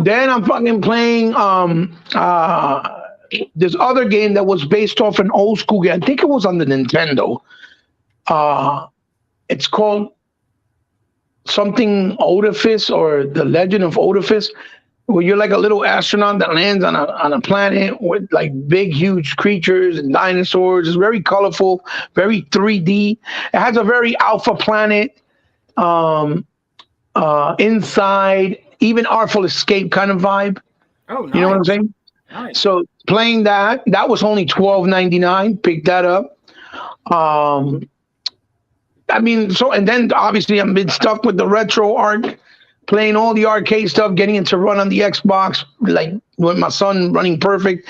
Then I'm fucking playing this other game that was based off an old school game. I think it was on the Nintendo. It's called something Oedipus or The Legend of Oedipus, where you're like a little astronaut that lands on a planet with like big, huge creatures and dinosaurs. It's very colorful, very 3D. It has a very alpha planet. Inside, even Artful Escape kind of vibe. Oh, nice. You know what I'm saying? Nice. So playing that was only $12.99. Picked that up. And then obviously I've been stuck with the retro art, playing all the arcade stuff, getting it to run on the Xbox, like with my son running perfect.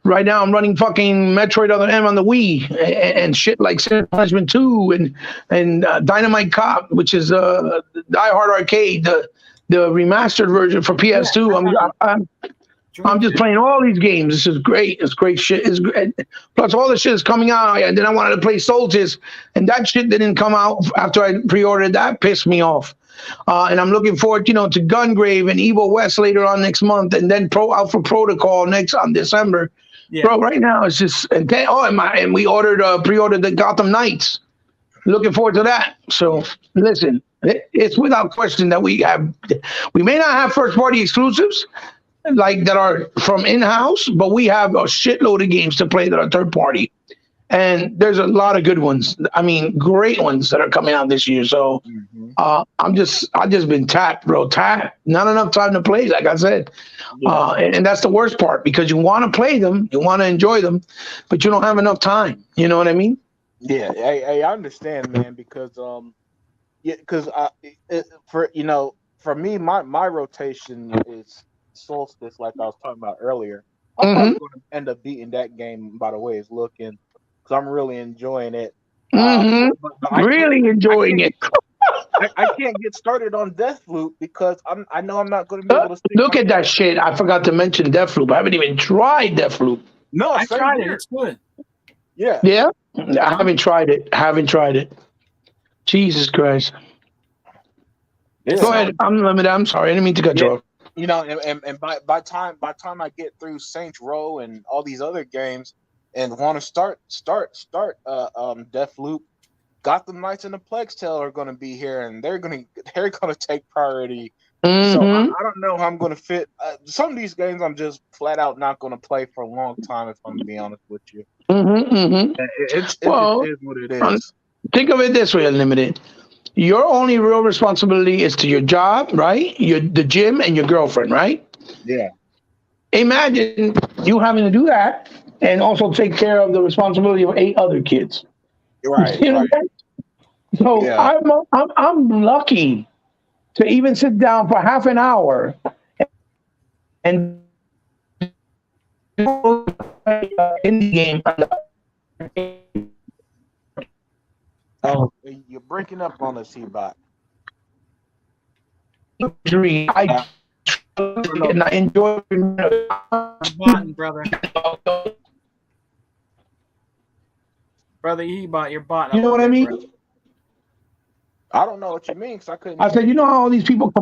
Right now I'm running fucking Metroid Other M on the Wii and shit like Sin Punishment 2 and Dynamite Cop, which is Die Hard Arcade, the remastered version for PS2. I'm just playing all these games. This is great. It's great shit. It's great. Plus all the shit is coming out. And then I wanted to play Solstice, and that shit didn't come out after I pre-ordered. That pissed me off. And I'm looking forward, to Gungrave and Evil West later on next month, and then Alpha Protocol next on December. Yeah. Bro, right now it's just and we pre-ordered the Gotham Knights. Looking forward to that. So listen, it's without question that we may not have first party exclusives like that are from in-house, but we have a shitload of games to play that are third party. And there's a lot of good ones. I mean, great ones that are coming out this year. So I just been tapped, bro. Tapped. Not enough time to play, like I said. And that's the worst part because you want to play them, you want to enjoy them, but you don't have enough time. You know what I mean? Yeah, I understand, man, because for me, my rotation is Solstice, like I was talking about earlier. I'm probably going to end up beating that game by the way it's looking, because I'm really enjoying it. But really enjoying it. I can't get started on Deathloop because I know I'm not going to be able to stick. Look at that shit. I forgot to mention Deathloop. I haven't even tried Deathloop. No, I tried it. It's good. Yeah. Yeah? I haven't tried it. Jesus Christ. Yeah. Go ahead. I'm limited. I'm sorry. I didn't mean to cut you off. You know, and by time I get through Saints Row and all these other games and want to start Deathloop, Gotham Knights and the Plague Tale are going to be here, and they're going to take priority. So I don't know how I'm going to fit. Some of these games I'm just flat out not going to play for a long time, if I'm going to be honest with you. It just is what it is. Think of it this way, Unlimited. Your only real responsibility is to your job, right? The gym and your girlfriend, right? Yeah. Imagine you having to do that and also take care of the responsibility of 8 other kids. Right. You know what I mean? So Yeah. I'm lucky to even sit down for half an hour and in the game. Oh, you're breaking up on us, Hebot. I enjoy Button, brother. Brother Ebot, you're botting. You know what I mean? Bro. I don't know what you mean because I couldn't. I said, you know how all these people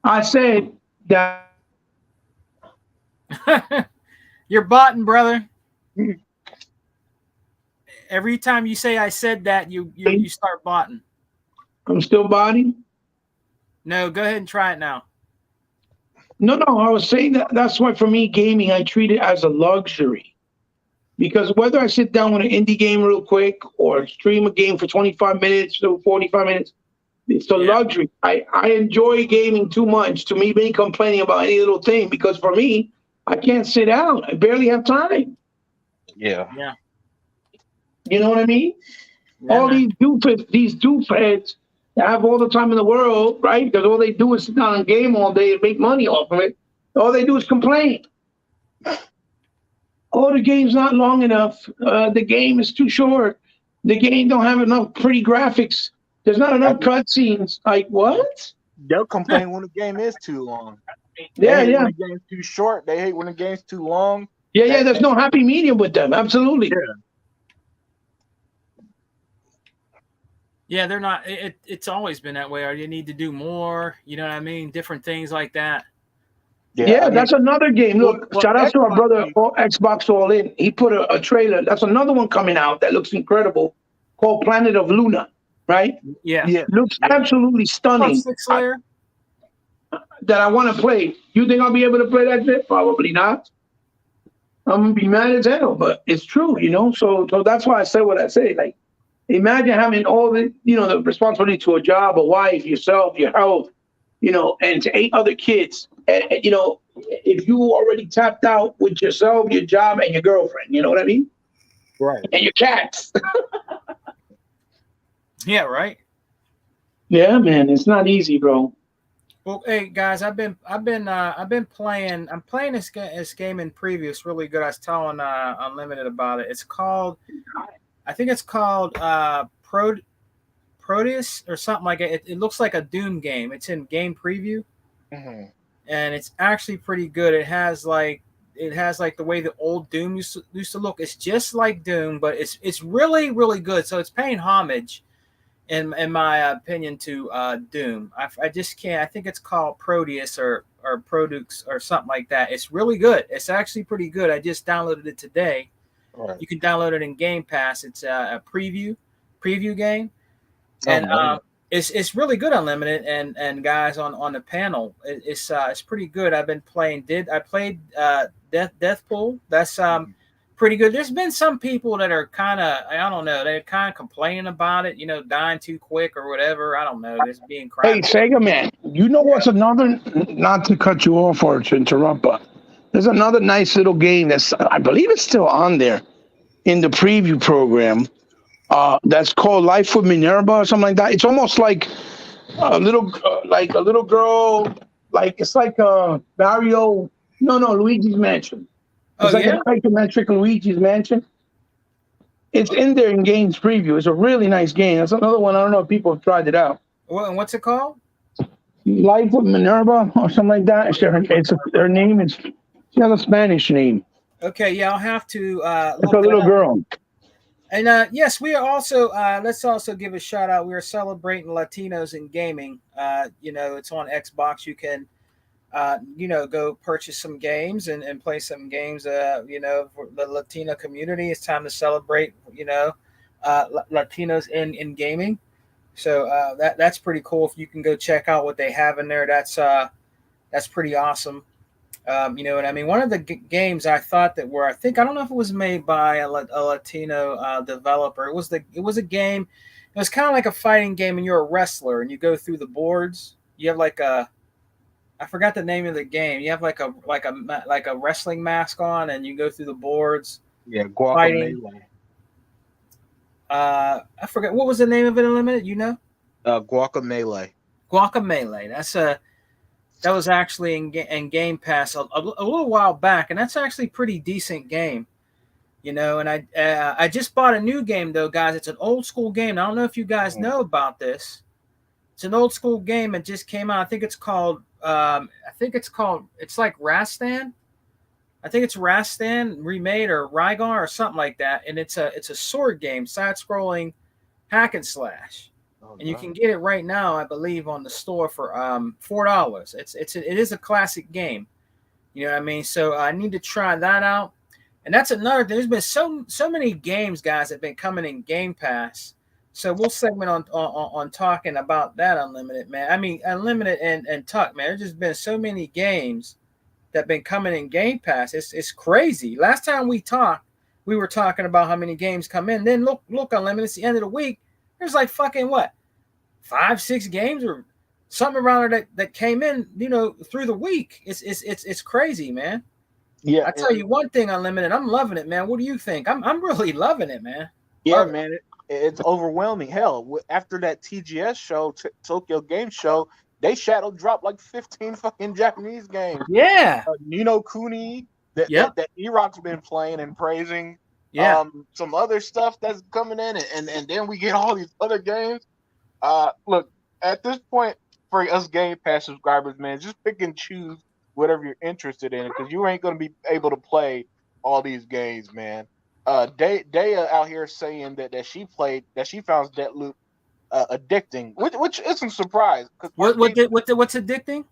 I said that you're botting, brother. Every time you say I said that, you start botting. I'm still botting? No, go ahead and try it now. No, I was saying that's why for me, gaming, I treat it as a luxury. Because whether I sit down with an indie game real quick or stream a game for 25 minutes or 45 minutes, it's a luxury. I enjoy gaming too much to me being complaining about any little thing because for me, I can't sit down. I barely have time. Yeah. You know what I mean? Yeah, all these doofheads that have all the time in the world, right? Because all they do is sit down and game all day and make money off of it. All they do is complain. Oh, the game's not long enough. The game is too short. The game don't have enough pretty graphics. There's not enough cutscenes. Like, what? They'll complain when the game is too long. Yeah. When the game's too short. They hate when the game's too long. Yeah, there's no happy medium with them. Absolutely. Yeah, they're not. It's always been that way. Or you need to do more. You know what I mean? Different things like that. Yeah, that's another game. Look, shout out to our brother Xbox All In. He put a trailer. That's another one coming out that looks incredible called Planet of Luna, right? Yeah. Looks absolutely stunning. 6 layer? That I want to play. You think I'll be able to play that shit? Probably not. I'm going to be mad as hell, but it's true, you know? So that's why I say what I say. Like, imagine having all the, the responsibility to a job, a wife, yourself, your health, and to 8 other kids. And, if you already tapped out with yourself, your job, and your girlfriend, you know what I mean? Right. And your cats. Yeah, right. Yeah, man, it's not easy, bro. Well, hey guys, I've been playing. I'm playing this game in preview. It's really good. I was telling Unlimited about it. I think it's called Proteus or something like it. It looks like a Doom game. It's in game preview, and it's actually pretty good. It has like the way the old Doom used to look. It's just like Doom, but it's really, really good. So it's paying homage, in my opinion, to Doom. I just can't. I think it's called Proteus or or Proteus or something like that. It's really good. It's actually pretty good. I just downloaded it today. Right. You can download it in Game Pass. It's a preview game, and man. it's really good. Unlimited and guys on the panel, it's pretty good. I've been playing. I played Deathpool. That's pretty good. There's been some people that are kind of, I don't know, they're kind of complaining about it, dying too quick or whatever. I don't know. Just being Hey, crappy. Sega man, you know what's another? Not to cut you off or to interrupt, but there's another nice little game that's, I believe it's still on there in the preview program. That's called Life with Minerva or something like that. It's almost like a little girl, like it's like Mario. No, Luigi's Mansion. It's like an isometric Luigi's Mansion. It's in there in games preview. It's a really nice game. That's another one. I don't know if people have tried it out. What's it called? Life with Minerva or something like that. Her name is. She has a Spanish name. Okay, yeah, I'll have to. It's a little girl. And yes, we are also. Let's also give a shout out. We are celebrating Latinos in gaming. It's on Xbox. You can. Go purchase some games and play some games, for the Latino community. It's time to celebrate, Latinos in gaming. So that's pretty cool. If you can go check out what they have in there, that's pretty awesome. You know what I mean? One of the games I thought that were, I don't know if it was made by a Latino developer. It was a game. It was kind of like a fighting game, and you're a wrestler, and you go through the boards. You have I forgot the name of the game. You have like a wrestling mask on, and you go through the boards. Yeah, Guacamelee. I forget what was the name of it. Unlimited, Guacamelee. Guacamelee. That was actually in Game Pass a little while back, and that's actually a pretty decent game. And I just bought a new game though, guys. It's an old school game. I don't know if you guys know about this. It's an old school game. It just came out. I think it's called. It's like Rastan. I think it's Rastan remade or Rygar or something like that. And it's a sword game, side-scrolling hack and slash. And you can get it right now, I believe, on the store for $4. It is a classic game. You know what I mean? So I need to try that out. And that's another thing. There's been so many games, guys, that have been coming in Game Pass. So we'll segment on talking about that, Unlimited, man. I mean, Unlimited and Tuck, man. There's just been so many games that have been coming in Game Pass. It's crazy. Last time we talked, we were talking about how many games come in. Then look, Unlimited, it's the end of the week. There's like fucking what? 5-6 games or something around there that came in, through the week. It's crazy, man. Yeah. I tell you one thing, Unlimited, I'm loving it, man. What do you think? I'm really loving it, man. Yeah, man. It's overwhelming. Hell, after that TGS show, Tokyo Game Show, they shadow dropped like 15 fucking Japanese games. Yeah. Nino Kuni, that E-Rock's been playing and praising. Yeah. Some other stuff that's coming in, and then we get all these other games. Look, at this point, for us Game Pass subscribers, man, just pick and choose whatever you're interested in, because you ain't going to be able to play all these games, man. Daya out here saying that she found Deathloop addicting, which isn't a surprise. What's addicting?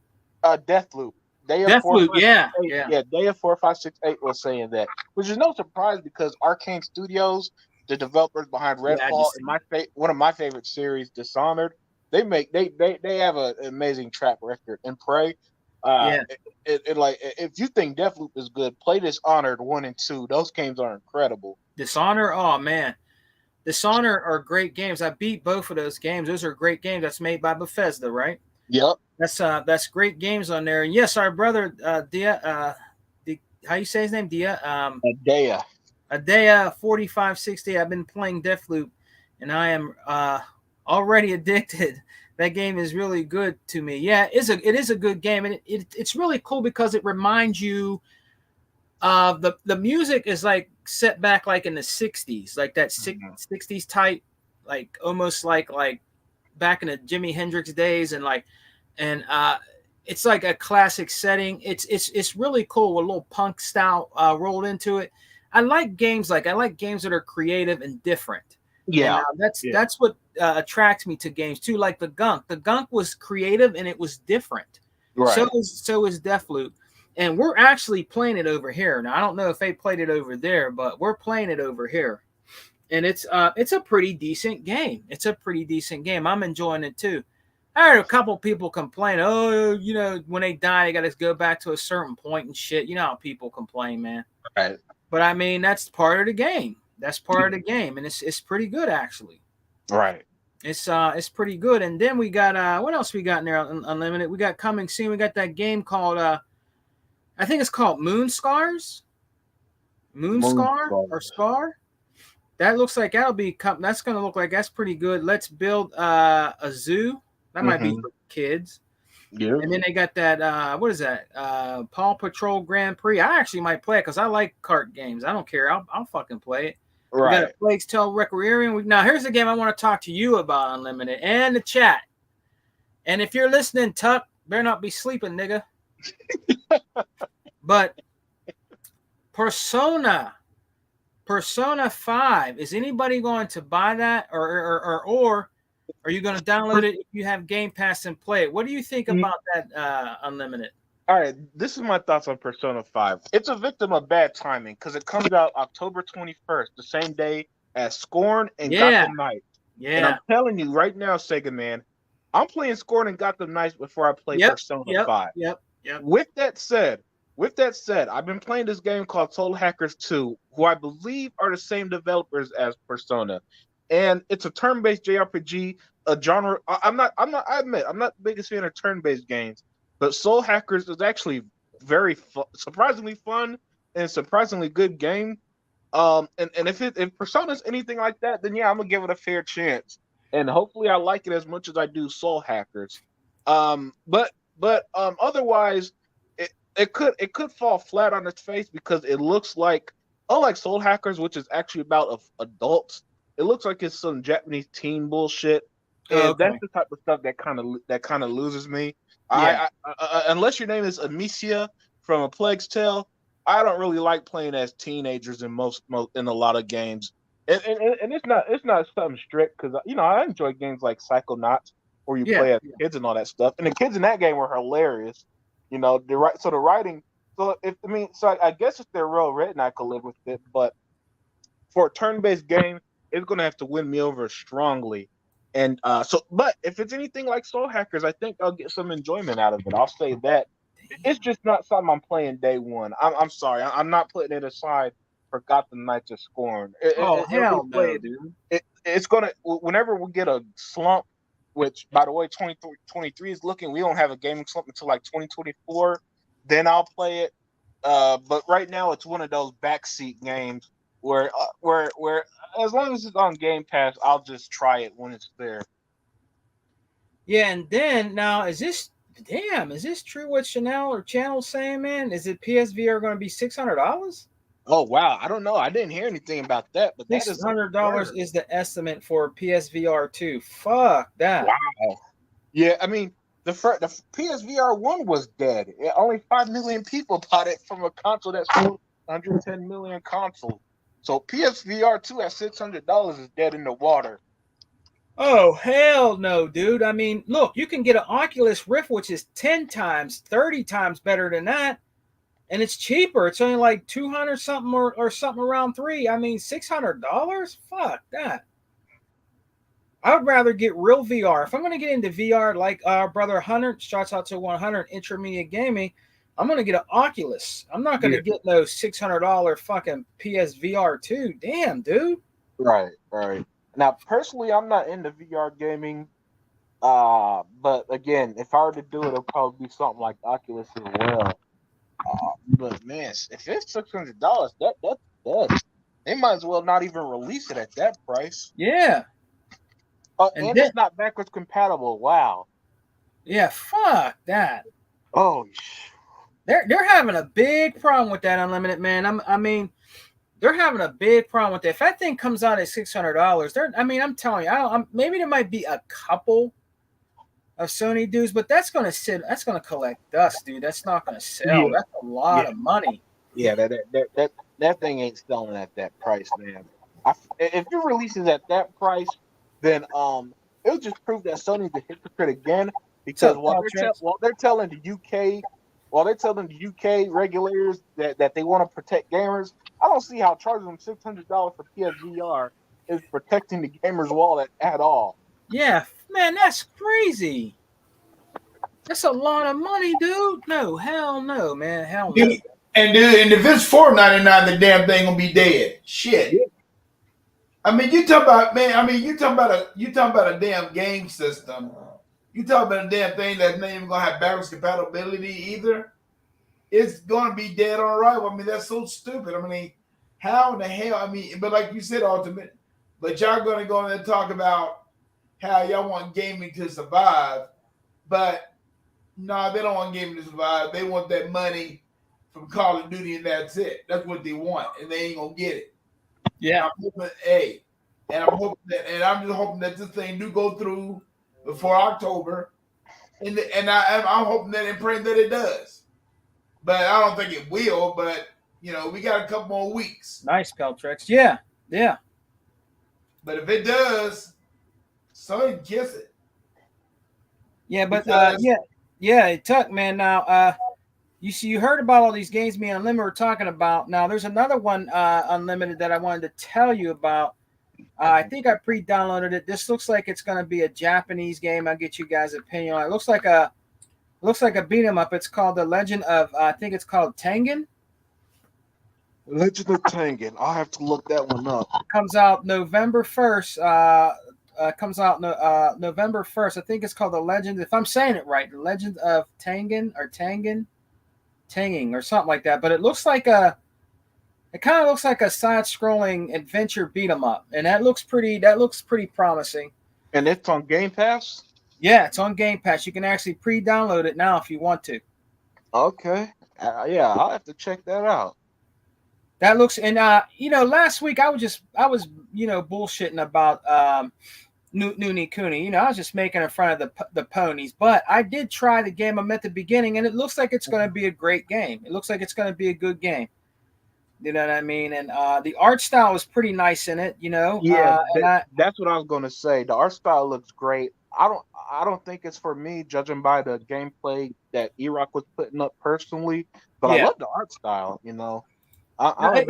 Deathloop. Deathloop, yeah. Daya 4568 was saying that, which is no surprise because Arcane Studios, the developers behind Redfall, and one of my favorite series, Dishonored, they have an amazing track record. And Prey. If you think Deathloop is good, play Dishonored 1 and 2. Those games are incredible. Dishonored, oh man, Dishonored are great games. I beat both of those games. Those are great games. That's made by Bethesda, right? Yep. That's great games on there. And yes, our brother Dia, how you say his name? Dia. Daya 4560. I've been playing Deathloop, and I am already addicted. That game is really good to me. Yeah, it is a good game, and it's really cool because it reminds you of the music is like set back like in the 60s, like that 60s type, like almost like back in the Jimi Hendrix days, and it's like a classic setting. It's really cool with a little punk style rolled into it. I like games that are creative and different. Yeah, and, that's what attracts me to games too. Like the Gunk was creative and it was different. Right. So is Deathloop. And we're actually playing it over here. Now I don't know if they played it over there, but we're playing it over here. And it's a pretty decent game. It's a pretty decent game. I'm enjoying it too. I heard a couple people complain, oh, you know, when they die, they got to go back to a certain point and shit. You know how people complain, man. Right. But I mean, that's part of the game. That's part of the game, and it's pretty good actually. Right. It's pretty good. And then we got what else we got in there? Unlimited. We got coming soon. We got that game called I think it's called Moon Scars. Or Scar. That looks like that'll be. That's gonna look like that's pretty good. Let's build a zoo. That might be for kids. Yeah. And then they got that. What is that? Paw Patrol Grand Prix. I actually might play it because I like kart games. I don't care. I'll fucking play it. Right. We got a Plague's Tale Requiem. Now here's the game I want to talk to you about, Unlimited, and the chat. And if you're listening, Tuck, better not be sleeping, nigga. But Persona 5. Is anybody going to buy that, or are you going to download it if you have Game Pass and play it? What do you think about that, Unlimited? All right, this is my thoughts on Persona 5. It's a victim of bad timing because it comes out October 21st, the same day as Scorn and Gotham Knights. Yeah. And I'm telling you right now, Sega man, I'm playing Scorn and Gotham Knights before I play Persona 5. Yep. With that said, I've been playing this game called Soul Hackers 2, who I believe are the same developers as Persona. And it's a turn-based JRPG, a genre. I admit, I'm not the biggest fan of turn-based games, but Soul Hackers is actually very surprisingly fun and surprisingly good game. And if Persona's anything like that, then yeah, I'm gonna give it a fair chance. And hopefully I like it as much as I do Soul Hackers. But otherwise, it could fall flat on its face because it looks like, unlike Soul Hackers, which is actually about adults, it looks like it's some Japanese teen bullshit, and that's the type of stuff that kind of loses me. Yeah. Unless your name is Amicia from A Plague's Tale, I don't really like playing as teenagers in in a lot of games, and it's not something strict because I enjoy games like Psychonauts where you play as kids and all that stuff, and the kids in that game were hilarious. The writing. So I guess if they're well written, I could live with it. But for a turn-based game, it's gonna have to win me over strongly. And but if it's anything like Soul Hackers, I think I'll get some enjoyment out of it. I'll say that. It's just not something I'm playing day one. I'm sorry, I'm not putting it aside for Gotham Knights of Scorn. Hell no, dude. It's gonna, whenever we get a slump, which, by the way, 2023 is looking, we don't have a gaming slump until like 2024, then I'll play it. But right now, it's one of those backseat games where as long as it's on Game Pass, I'll just try it when it's there. Yeah, and then now, is this true what Channel's saying, man? Is it PSVR going to be $600? Oh wow, I don't know. I didn't hear anything about that, but $600 is the estimate for PSVR 2. Fuck that. Wow. Yeah, I mean, the PSVR 1 was dead. Only 5 million people bought it from a console that sold 110 million consoles. So PSVR 2 at $600 is dead in the water. Oh, hell no, dude. I mean, look, you can get an Oculus Rift, which is 10 times, 30 times better than that. And it's cheaper. It's only like 200 something or something around $300. I mean, $600? Fuck that. I would rather get real VR. If I'm going to get into VR, like our brother Hunter, shouts out to 100 Intramedia Gaming, I'm going to get an Oculus. I'm not going to get no $600 fucking PSVR 2. Damn, dude. Right. Now, personally, I'm not into VR gaming. But again, if I were to do it, it'll probably be something like Oculus as well. But man, if it's $600, that's dead. They might as well not even release it at that price. Yeah. And it's not backwards compatible. Wow. Yeah, fuck that. Oh, they're having a big problem with that, Unlimited, man. I mean, they're having a big problem with that. If that thing comes out at $600, I'm telling you, maybe there might be a couple of Sony dudes, but that's going to collect dust, dude. That's not going to sell. That's a lot of money. Yeah, that thing ain't selling at that price, man. If it releases at that price, then it'll just prove that Sony's a hypocrite again. Because Peltrex? while they're telling the UK regulators that they want to protect gamers, I don't see how charging them $600 for PSVR is protecting the gamer's wallet at all. Yeah, man, that's crazy. That's a lot of money, dude. No, hell no, man. Hell no. And if it's $4.99, the damn thing gonna be dead. Shit. Yeah. I mean, you talk about a damn game system. You talk about a damn thing that's not even gonna have backwards compatibility either. It's gonna be dead on arrival. I mean, that's so stupid. I mean, how in the hell? I mean, but like you said, Ultimate, but y'all gonna go in and talk about how y'all want gaming to survive, but no, they don't want gaming to survive. They want that money from Call of Duty, and that's it. That's what they want, and they ain't gonna get it. Yeah. I'm just hoping that this thing do go through before October, and I'm hoping that and praying that it does. But I don't think it will. But we got a couple more weeks. Nice, Peltrex. Yeah. But if it does, so kiss it. Yeah, but Tuck, man. Now, you heard about all these games me and Unlimited were talking about. Now, there's another one, Unlimited, that I wanted to tell you about. I think I pre-downloaded it. This looks like it's going to be a Japanese game. I'll get you guys' opinion on it. It looks like a beat 'em up. It's called The Legend of. I think it's called Tengen. Legend of Tengen. I'll have to look that one up. Comes out November 1st. November 1st. I think it's called The Legend. If I'm saying it right, The Legend of Tengen or Tanging or something like that. But it kind of looks like a side-scrolling adventure beat 'em up, and that looks pretty promising. And it's on Game Pass? Yeah, it's on Game Pass. You can actually pre-download it now if you want to. Okay. Yeah, I'll have to check that out. That looks, and last week I was bullshitting about Nuni Kuni. I was just making fun of the ponies, but I did try the game I met at the beginning, and it looks like it's going to be a great game. It looks like it's going to be a good game. You know what I mean? And the art style is pretty nice in it. Yeah, that's what I was going to say. The art style looks great. I don't think it's for me, judging by the gameplay that Iraq was putting up personally. But I love the art style. I'm a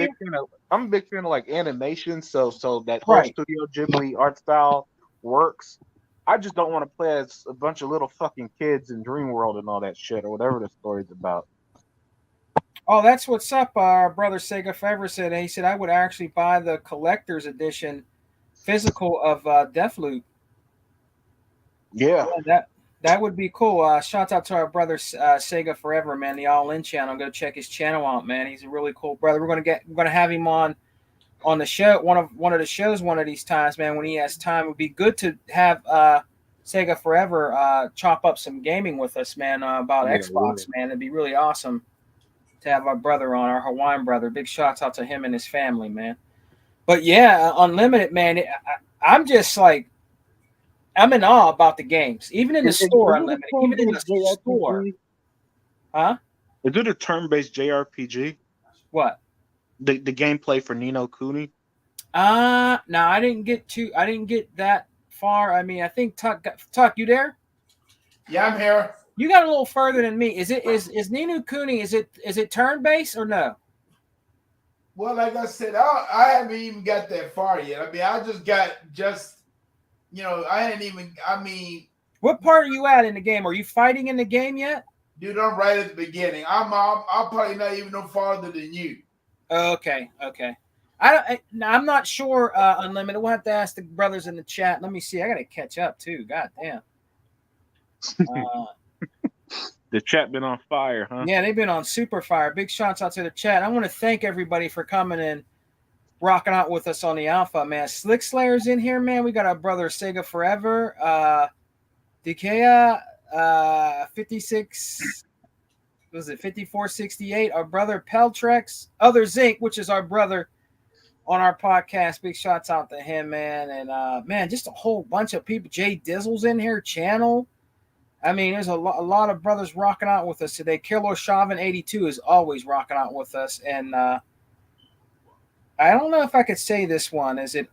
big fan of like animation, so that whole Studio Ghibli art style works. I just don't want to play as a bunch of little fucking kids in Dream World and all that shit, or whatever the story's about. Oh, that's what's up. Our brother Sega Forever said. He said I would actually buy the collector's edition physical of Deathloop. Yeah, that would be cool. Shout out to our brother Sega Forever, man, the All In channel. Go check his channel out, man. He's a really cool brother. We're gonna have him on the show, one of the shows one of these times, man. When he has time, it would be good to have Sega Forever chop up some gaming with us, man, about Xbox, man. It'd be really awesome to have our brother on, our Hawaiian brother. Big shouts out to him and his family, man. But yeah, Unlimited, man. I'm just like, I'm in awe about the games, even in the store. Unlimited, even in the store. Huh? Is it a turn-based JRPG? What? The gameplay for Ni no Kuni? No, I didn't get that far. I mean, I think Tuck, you there? Yeah, I'm here. You got a little further than me. Is Ni no Kuni? Is it turn-based or no? Well, like I said, I haven't even got that far yet. I mean, I hadn't even. I mean, what part are you at in the game? Are you fighting in the game yet? Dude, I'm right at the beginning. I'm probably not even no farther than you. Okay. I'm not sure. Unlimited. We'll have to ask the brothers in the chat. Let me see. I gotta catch up too. God damn. The chat been on fire, huh? Yeah, they've been on super fire. Big shouts out to the chat. I want to thank everybody for coming and rocking out with us on the Alpha, man. Slick Slayer's in here, man. We got our brother Sega Forever, Dikea, 56. Was it 5468? Our brother Peltrex, Other Zinc, which is our brother on our podcast. Big shouts out to him, man. And man, just a whole bunch of people. Jay Dizzle's in here, Channel. I mean, there's a lot of brothers rocking out with us today. Killer Shavin 82 is always rocking out with us. And I don't know if I could say this one. Is it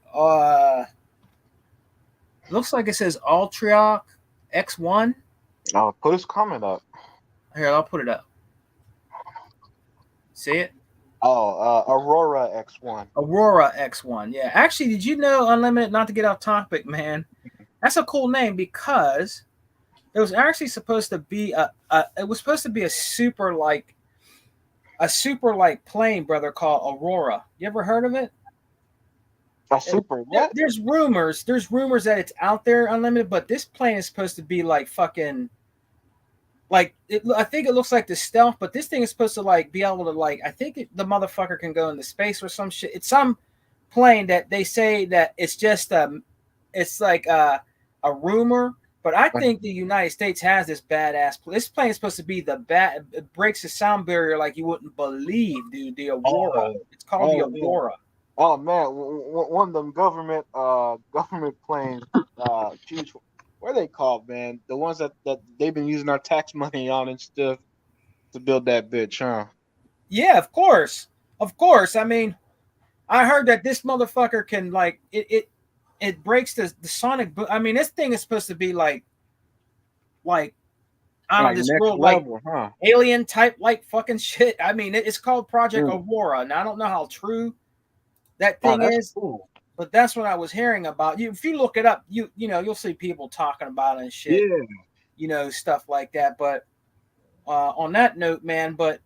looks like it says Altrioc X1. Oh, put his comment up. Here, I'll put it up. See it? Oh, Aurora X1. Aurora X1. Yeah. Actually, did you know, Unlimited, not to get off topic, man, that's a cool name because it was actually supposed to be a super plane, brother, called Aurora. You ever heard of it? A super what? There's rumors that it's out there, Unlimited, but this plane is supposed to be like fucking like it. I think it looks like the stealth, but this thing is supposed to like be able to like. I think the motherfucker can go into space or some shit. It's some plane that they say that it's just it's like a rumor. But I think the United States has this badass. This plane is supposed to be it breaks the sound barrier like you wouldn't believe, dude. The Aurora. It's called the Aurora. Oh man, one of them government planes. Geez, what are they called, man? The ones that they've been using our tax money on and stuff to build that bitch, huh? Yeah, of course. I mean, I heard that this motherfucker can like it breaks the sonic. I mean, this thing is supposed to be like out of this world, level, like huh? alien type, like fucking shit. I mean, it's called Project Aurora. Now I don't know how true that thing is, cool. But that's what I was hearing about. If you look it up, you'll see people talking about it and shit. Yeah. Stuff like that. But on that note, man, but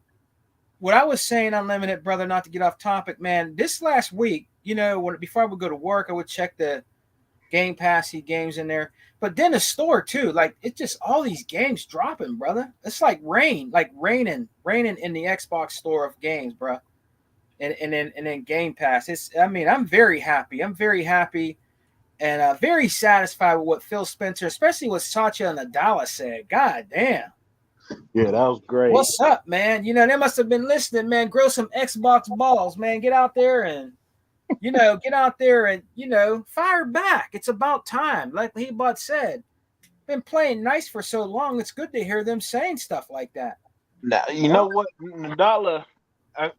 what I was saying, Unlimited, brother, not to get off topic, man, this last week, before I would go to work, I would check the Game Pass, see games in there. But then the store too, like it's just all these games dropping, brother. It's like raining in the Xbox store of games, bro. And then Game Pass. I'm very happy. I'm very happy and very satisfied with what Phil Spencer, especially what Satya Nadella said. God damn. Yeah, that was great. What's up, man? They must have been listening, man. Grow some Xbox balls, man. Get out there and fire back. It's about time. Like Hebot said. Been playing nice for so long. It's good to hear them saying stuff like that. Now, you know what, Nadella. I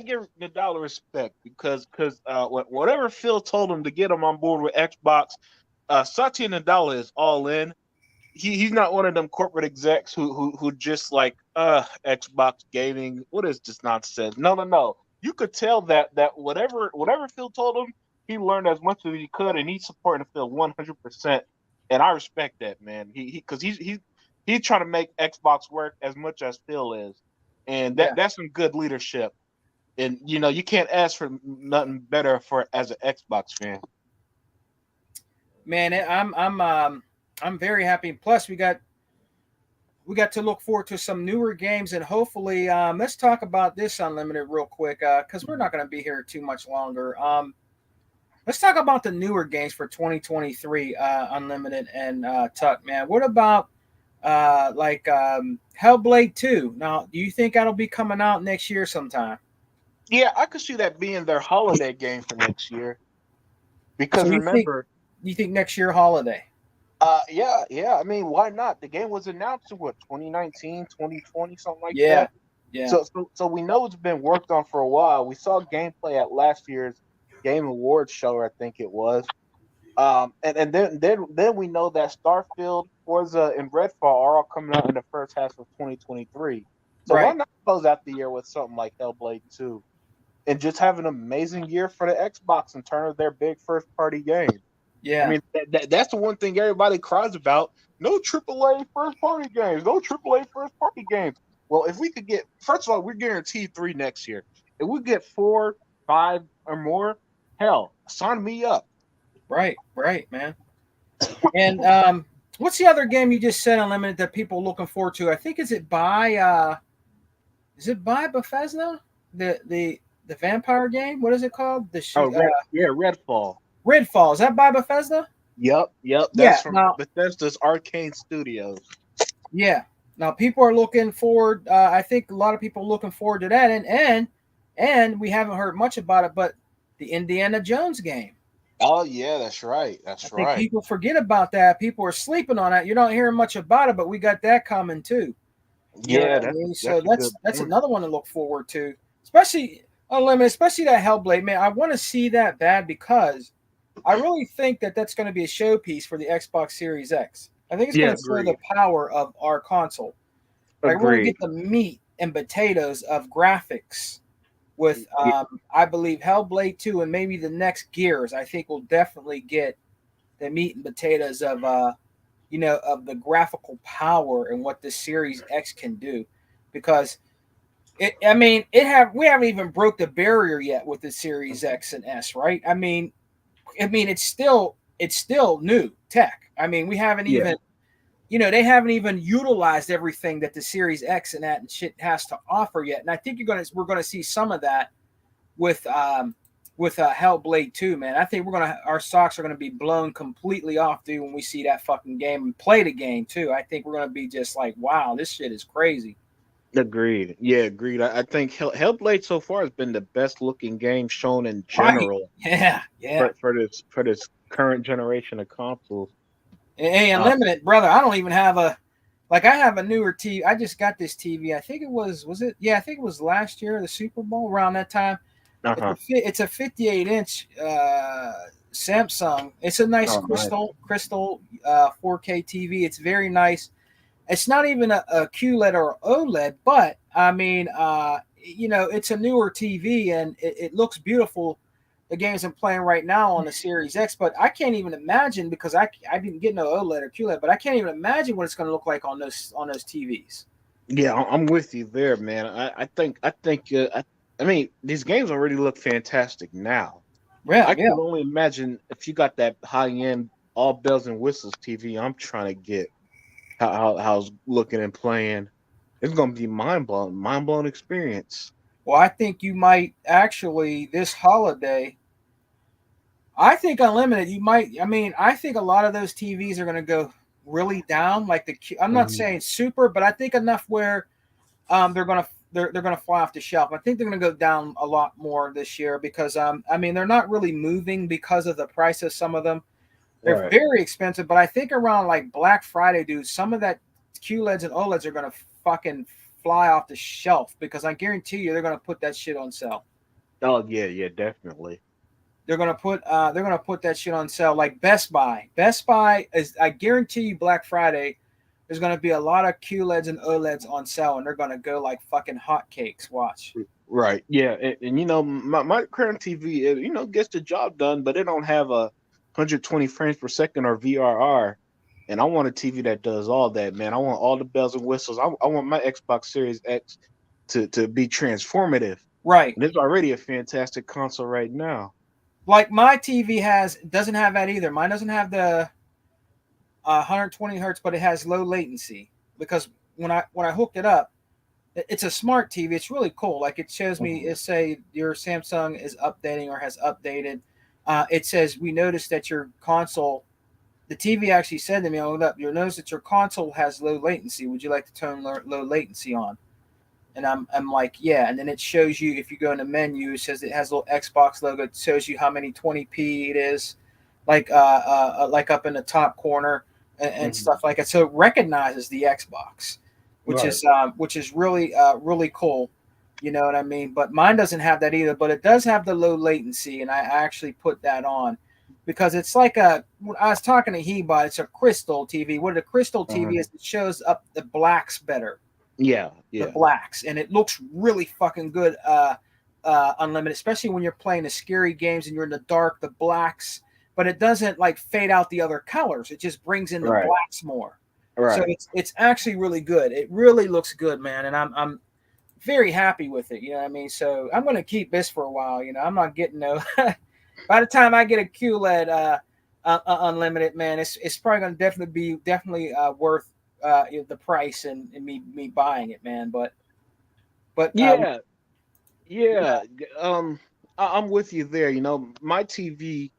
give Nadella respect because whatever Phil told him to get him on board with Xbox, Satya Nadella is all in. He's not one of them corporate execs who just like Xbox gaming. What is this nonsense? No. You could tell that whatever Phil told him, he learned as much as he could, and he's supporting Phil 100%. And I respect that, man. He's trying to make Xbox work as much as Phil is. And that's some good leadership, and you can't ask for nothing better as an Xbox fan. Man, I'm very happy. Plus, we got to look forward to some newer games, and hopefully, let's talk about this Unlimited real quick, because we're not going to be here too much longer. Let's talk about the newer games for 2023, Unlimited and Tuck, man. What about Hellblade 2. Now, do you think that'll be coming out next year sometime? Yeah, I could see that being their holiday game for next year. Because you think next year holiday? Yeah. I mean, why not? The game was announced in 2019, 2020, something like that. Yeah. So we know it's been worked on for a while. We saw gameplay at last year's Game Awards show, I think it was. And then we know that Starfield, Forza, and Redfall are all coming out in the first half of 2023. So why not close out the year with something like Hellblade 2 and just have an amazing year for the Xbox in terms of their big first-party game? Yeah. I mean, that's the one thing everybody cries about. No AAA first-party games. No AAA first-party games. Well, if we could get – first of all, we're guaranteed 3 next year. If we get 4, 5, or more, hell, sign me up. Right, man. And what's the other game you just said, Unlimited, that people are looking forward to? I think is it by Bethesda? The vampire game? What is it called? Redfall. Redfall. Is that by Bethesda? Yep. That's from Bethesda's Arcane Studios. Yeah. Now people are looking forward. I think a lot of people are looking forward to that, and we haven't heard much about it, but the Indiana Jones game. Oh yeah, that's right. I think people forget about that. People are sleeping on that. You're not hearing much about it, but we got that coming too. So that's another one to look forward to, especially that Hellblade, man. I want to see that bad because I really think that that's going to be a showpiece for the Xbox Series X. I think it's Yeah, going to show the agreed. power of our console. Like we're going to Agreed. get the meat and potatoes of graphics with, Yeah, I believe, Hellblade 2 and maybe the next Gears. I think we'll definitely get the meat and potatoes of, of the graphical power and what the Series X can do, because we haven't even broke the barrier yet with the Series X and S, right? It's still new tech. I mean, we haven't yeah, even, they haven't even utilized everything that the Series X and that and shit has to offer yet. And I think we're gonna see some of that with Hellblade 2, man. I think our socks are gonna be blown completely off, dude, when we see that fucking game and play the game too. I think we're gonna be just like, wow, this shit is crazy. agreed. Yeah, agreed. I think Hellblade so far has been the best looking game shown in Right? general Yeah. for this current generation of consoles. Hey, Uh, Unlimited, brother. I don't even have I have a newer TV. I just got this TV. I think it was it? Yeah, I think it was last year, the Super Bowl, around that time. uh-huh. It's a 58-inch Samsung. It's a nice Oh, nice. crystal 4K TV. It's very nice. It's not even a QLED or OLED, but I mean, it's a newer TV and it looks beautiful. The games I'm playing right now on the Series X, but I can't even imagine, because I didn't get no OLED or QLED, but I can't even imagine what it's going to look like on those TVs. Yeah, I'm with you there, man. I mean, these games already look fantastic now. Yeah, I yeah. can only imagine if you got that high end, all bells and whistles TV I'm trying to get, how's looking and playing. It's gonna be mind blowing experience. Well, I think you might actually this holiday. I think Unlimited, you might. I mean, I think a lot of those TVs are going to go really down. I'm not saying super, but I think enough where they're going to fly off the shelf. I think they're going to go down a lot more this year because they're not really moving because of the price of some of them. They're Right. very expensive, but I think around like Black Friday, dude, some of that QLEDs and OLEDs are going to fucking fly off the shelf, because I guarantee you they're going to put that shit on sale. Oh yeah, definitely. They're gonna put that shit on sale, like Best Buy. Best Buy is, I guarantee you, Black Friday, there's gonna be a lot of QLEDs and OLEDs on sale, and they're gonna go like fucking hotcakes. Watch. Right. Yeah, and my current TV, gets the job done, but it don't have a 120 frames per second or VRR. And I want a TV that does all that, man. I want all the bells and whistles. I want my Xbox Series X to be transformative. Right. And it's already a fantastic console right now. Like my TV doesn't have that either. Mine doesn't have the 120 hertz, but it has low latency, because when I hooked it up, it's a smart TV. It's really cool. Like it shows me, it say your Samsung is updating or has updated. It says, we noticed that your console, the TV actually said to me, "Hold up, you'll notice that your console has low latency. Would you like to turn low latency on?" And I'm like, yeah. And then it shows you, if you go in the menu, it says it has a little Xbox logo. It shows you how many 20p it is, like up in the top corner and stuff like that. So it recognizes the Xbox, which is really really cool. You know what I mean? But mine doesn't have that either. But it does have the low latency, and I actually put that on because it's like I was talking to Hebot. It's a crystal TV. What a crystal TV is, it shows up the blacks better. Yeah. The blacks, and it looks really fucking good. Unlimited, especially when you're playing the scary games and you're in the dark. The blacks, but it doesn't like fade out the other colors. It just brings in the blacks more. Right. So it's actually really good. It really looks good, man, and I'm very happy with it. You know what I mean? So I'm going to keep this for a while. You know, I'm not getting no. By the time I get a QLED Unlimited, man, it's probably going to definitely worth the price and me buying it, man. But yeah. I'm with you there. My TV,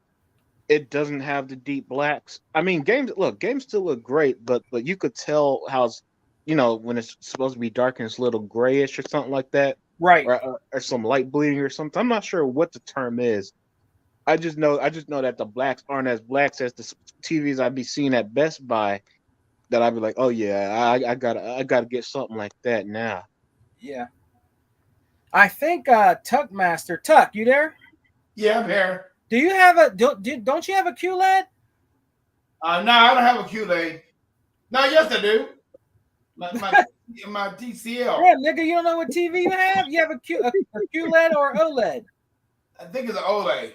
it doesn't have the deep blacks. I mean, games still look great, but you could tell how it's, when it's supposed to be dark and it's a little grayish or something like that, right? Or some light bleeding or something. I'm not sure what the term is. I just know that the blacks aren't as blacks as the TVs I'd be seeing at Best Buy. That I'd be like, oh yeah, I gotta get something like that now. Yeah, I think Tuck, you there? Yeah, I'm here. Do you have don't you have a QLED? No, I don't have a QLED. No, yes, I do. My TCL. Yeah, nigga, you don't know what TV you have? You have a QLED or OLED? I think it's an OLED.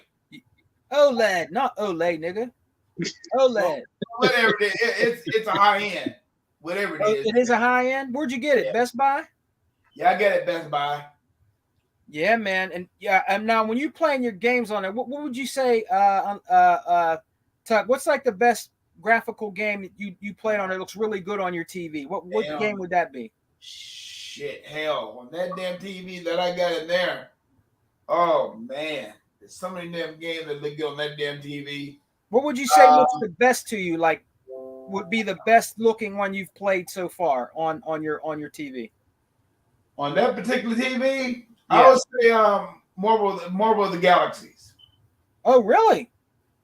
OLED, not OLED, nigga. OLED. Whatever it is, it's a high end. Whatever it is. It is a high end. Where'd you get it? Yeah. Best Buy? Yeah, I get it Best Buy. Yeah, man. And yeah, and now when you're playing your games on it, what would you say, Tuck, what's like the best graphical game that you played on it looks really good on your TV? What game would that be? Shit, hell, on that damn TV that I got in there. Oh man, there's so many damn games that look good on that damn TV. What would you say looks the best to you? Like, would be the best looking one you've played so far on your TV? On that particular TV, Yeah. I would say Marvel of the Galaxies. Oh, really?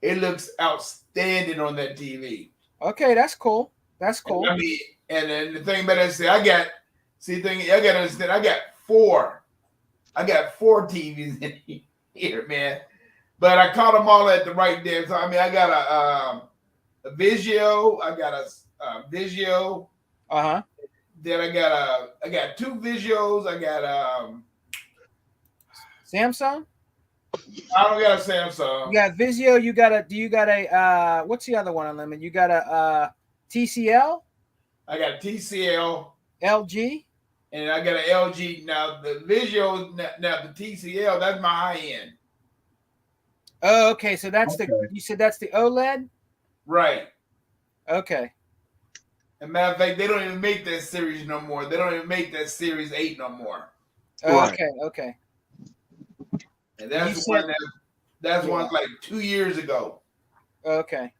It looks outstanding on that TV. Okay, that's cool. That's cool. And I mean, and then the thing about that, I got to understand, I got four TVs in here, man. But I caught them all at the right damn time. I mean, I got a Vizio, I got a Vizio. Uh-huh. Then I got two Vizios. I got Samsung? I don't got a Samsung. You got Vizio, you got a what's the other one on limit? You got a TCL? I got a TCL. LG? And I got an LG. Now the Vizio, now the TCL, that's my high end. Oh, okay. So that's you said that's the OLED? Right. Okay. As a matter of fact, they don't even make that series no more. They don't even make that Series 8 no more. Oh, okay, okay. And that's one like 2 years ago. Okay.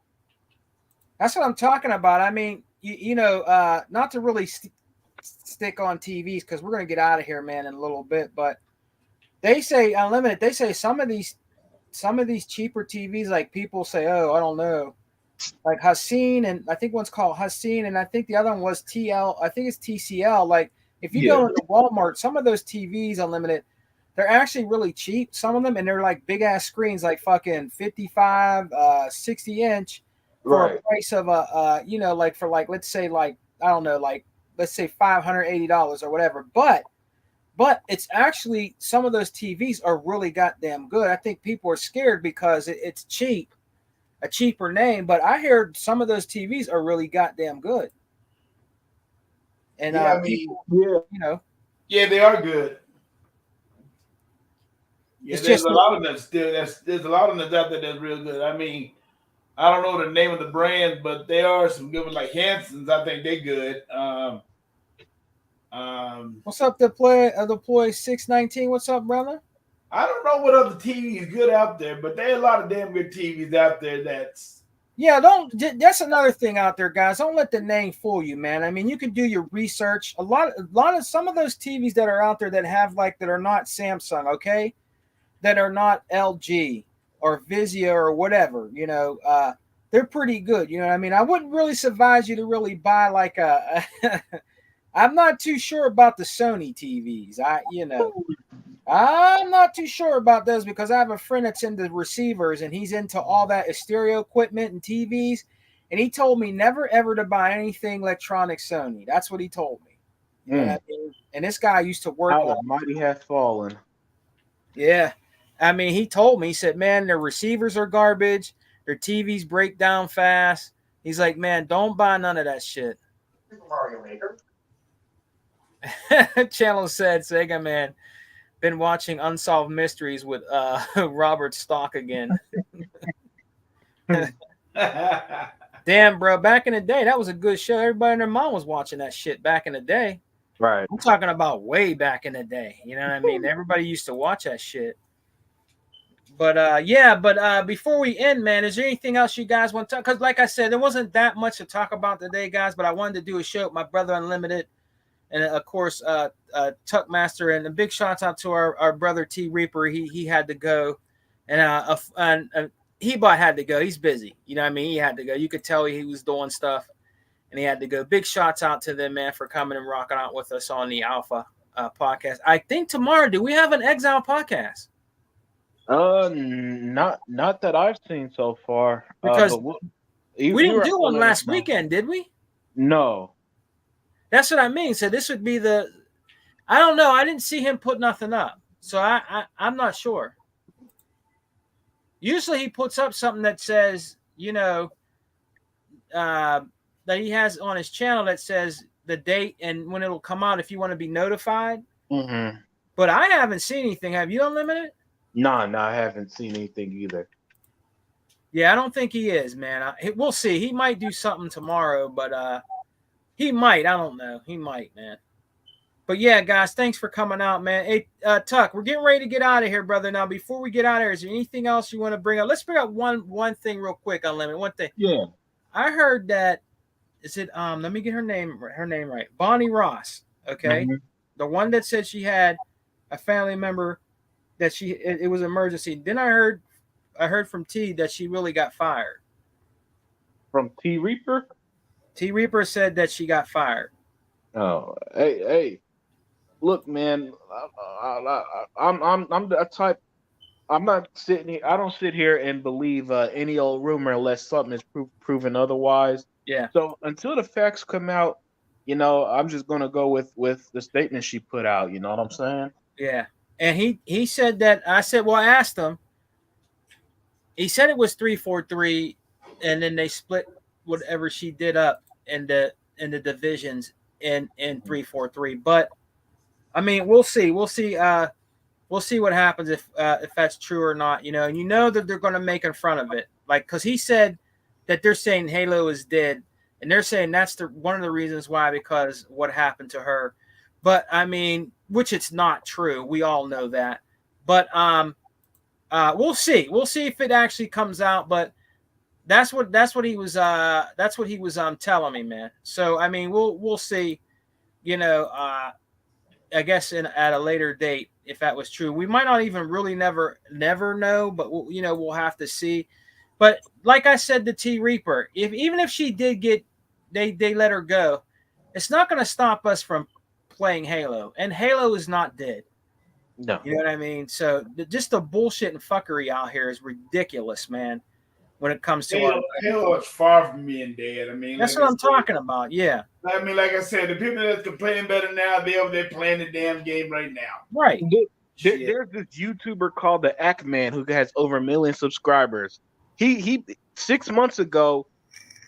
That's what I'm talking about. I mean, you know, not to really stick on TVs because we're going to get out of here, man, in a little bit. But they say unlimited. They say some of these cheaper TVs, like people say, oh, I don't know, like Haseen, and I think one's called Haseen, and I think the other one was TL. I think it's TCL. Like if you go into Walmart, some of those TVs unlimited, they're actually really cheap. Some of them, and they're like big ass screens, like fucking 55, 60 inch. For a price of you know, like for like let's say like I don't know, like let's say $580 or whatever. But it's actually some of those TVs are really goddamn good. I think people are scared because it's cheap, a cheaper name. But I heard some of those TVs are really goddamn good. And yeah, I mean, people, you know, yeah, they are good. Yeah, it's there's just a lot of them still. There's a lot of them out there that's real good. I mean, I don't know the name of the brand, but there are some good ones like Hanson's. I think they're good. What's up, Deploy 619? What's up, brother? I don't know what other TV is good out there, but there are a lot of damn good TVs out there. That's That's another thing out there, guys. Don't let the name fool you, man. I mean, you can do your research. A lot of some of those TVs that are out there that have that are not Samsung, okay, that are not LG or Vizio or whatever, you know, they're pretty good. You know what I mean? I wouldn't really advise you to really buy like a. I'm not too sure about the Sony TVs. I'm not too sure about those because I have a friend that's into receivers and he's into all that stereo equipment and TVs. And he told me never, ever to buy anything electronic Sony. That's what he told me. You know what I mean? And this guy used to work. How the mighty have fallen. Yeah. I mean, he told me, he said, man, their receivers are garbage. Their TVs break down fast. He's like, man, don't buy none of that shit. Mario Maker. Channel said, Sega man, been watching Unsolved Mysteries with Robert Stock again. Damn, bro, back in the day, that was a good show. Everybody and their mom was watching that shit back in the day. Right. I'm talking about way back in the day. You know what I mean? Everybody used to watch that shit. But before we end, man, is there anything else you guys want to talk? Because like I said, there wasn't that much to talk about today, guys, but I wanted to do a show with my brother Unlimited. And of course, Tuckmaster, and a big shout out to our brother T Reaper. He had to go, and He-Bot had to go. He's busy. You know what I mean? He had to go. You could tell he was doing stuff, and he had to go. Big shouts out to them, man, for coming and rocking out with us on the Alpha podcast. I think tomorrow, do we have an Exile podcast? Not that I've seen so far. Because but we didn't do one last weekend, did we? No. That's what I mean. So this would be the. I don't know. I didn't see him put nothing up, so I'm not sure. Usually he puts up something that says, that he has on his channel that says the date and when it'll come out if you want to be notified. Mm-hmm. But I haven't seen anything. Have you, Unlimited? No, I haven't seen anything either. Yeah, I don't think he is, man. We'll see. He might do something tomorrow, but he might. I don't know. He might, man. But yeah, guys, thanks for coming out, man. Hey, Tuck, we're getting ready to get out of here, brother. Now, before we get out of here, is there anything else you want to bring up? Let's bring up one thing real quick, Unlimited. One thing. Yeah. I heard that let me get her name right. Bonnie Ross, okay? Mm-hmm. The one that said she had a family member that it was emergency. Then I heard from T that she really got fired. From T Reaper? T Reaper said that she got fired. Oh, hey. Look, man, I'm the type. I'm not sitting here. I don't sit here and believe any old rumor unless something is proven otherwise. Yeah. So until the facts come out, I'm just gonna go with the statement she put out. You know what I'm saying? Yeah. And he said that. I said, well, I asked him. He said it was 3-4-3, and then they split whatever she did up in the divisions in 3-4-3. But I mean, we'll see. We'll see what happens if that's true or not. And that they're going to make in front of it, like because he said that they're saying Halo is dead, and they're saying that's one of the reasons why, because what happened to her. But I mean, which it's not true. We all know that. But we'll see. We'll see if it actually comes out. But that's what he was telling me, man. So I mean, we'll see. I guess at a later date if that was true. We might not even really never know, but we'll have to see. But like I said to T Reaper, even if she did get they let her go, it's not going to stop us from playing Halo, and Halo is not dead. No. You know what I mean? So just the bullshit and fuckery out here is ridiculous, man. When it comes to Halo is far from being dead. I mean, that's what I'm talking about. Yeah. I mean, like I said, the people that's complaining better now, they're playing the damn game right now. Right. There's this YouTuber called the Ackman who has over 1 million subscribers. He 6 months ago,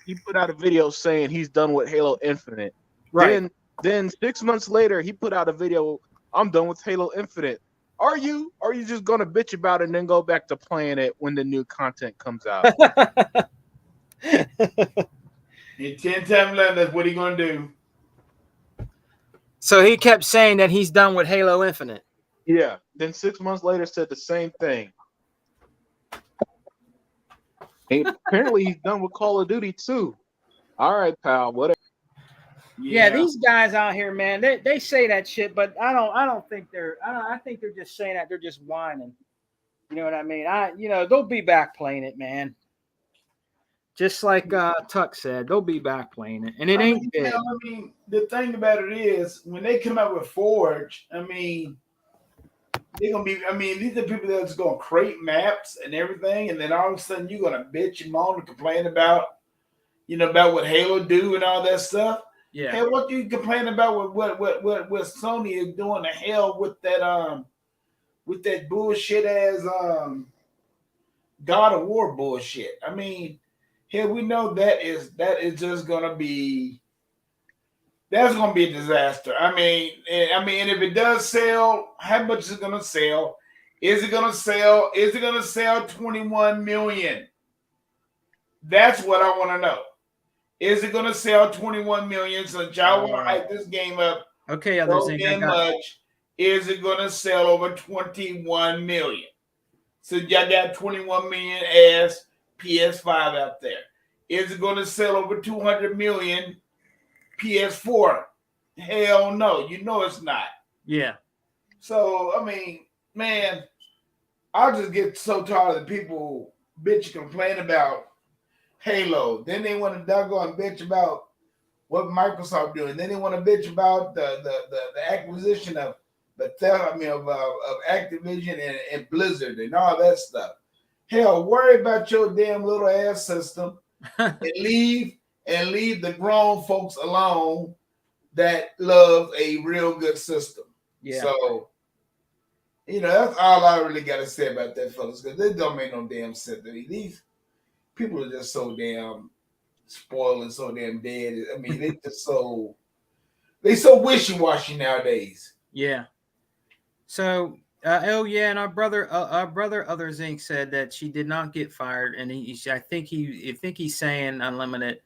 he put out a video saying he's done with Halo Infinite. Right. Then 6 months later, he put out a video, I'm done with Halo Infinite. Are you just gonna bitch about it and then go back to playing it when the new content comes out? In 10 times left, that's what he gonna do. So he kept saying that he's done with Halo Infinite. Yeah. Then 6 months later said the same thing. And apparently he's done with Call of Duty too. All right, pal. Whatever. Yeah, these guys out here, man, they say that shit, but I think they're just saying that. They're just whining. You know what I mean? They'll be back playing it, man. Just like Tuck said, they'll be back playing it, and it ain't dead. I mean, the thing about it is, when they come out with Forge, I mean, they're gonna be. I mean, these are people that's gonna create maps and everything, and then all of a sudden you're gonna bitch and moan and complain about, about what Halo do and all that stuff. Yeah. Hey, what do you complain about what Sony is doing to hell with that bullshit as God of War bullshit? I mean, here we know that is just gonna be a disaster. I mean, if it does sell, how much is it gonna sell? Is it gonna sell 21 million? That's what I want to know. Is it going to sell 21 million? Since y'all want to hype this game up so damn much, is it going to sell over 21 million? So y'all got 21 million as PS5 out there. Is it going to sell over 200 million PS4? Hell no. You know it's not. Yeah. So, I mean, man, I just get so tired of the people bitch complain about Halo. Then they want to doggone bitch about what Microsoft doing. Then they want to bitch about the acquisition of Activision and Blizzard and all that stuff. Hell, worry about your damn little ass system and leave and leave the grown folks alone that love a real good system. Yeah. So, that's all I really got to say about that, fellas, because it don't make no damn sense to me. These people are just so damn spoiled and so damn dead. I mean, they so wishy-washy nowadays. Yeah. So, and our brother Other Zinc said that she did not get fired, and I think he's saying Unlimited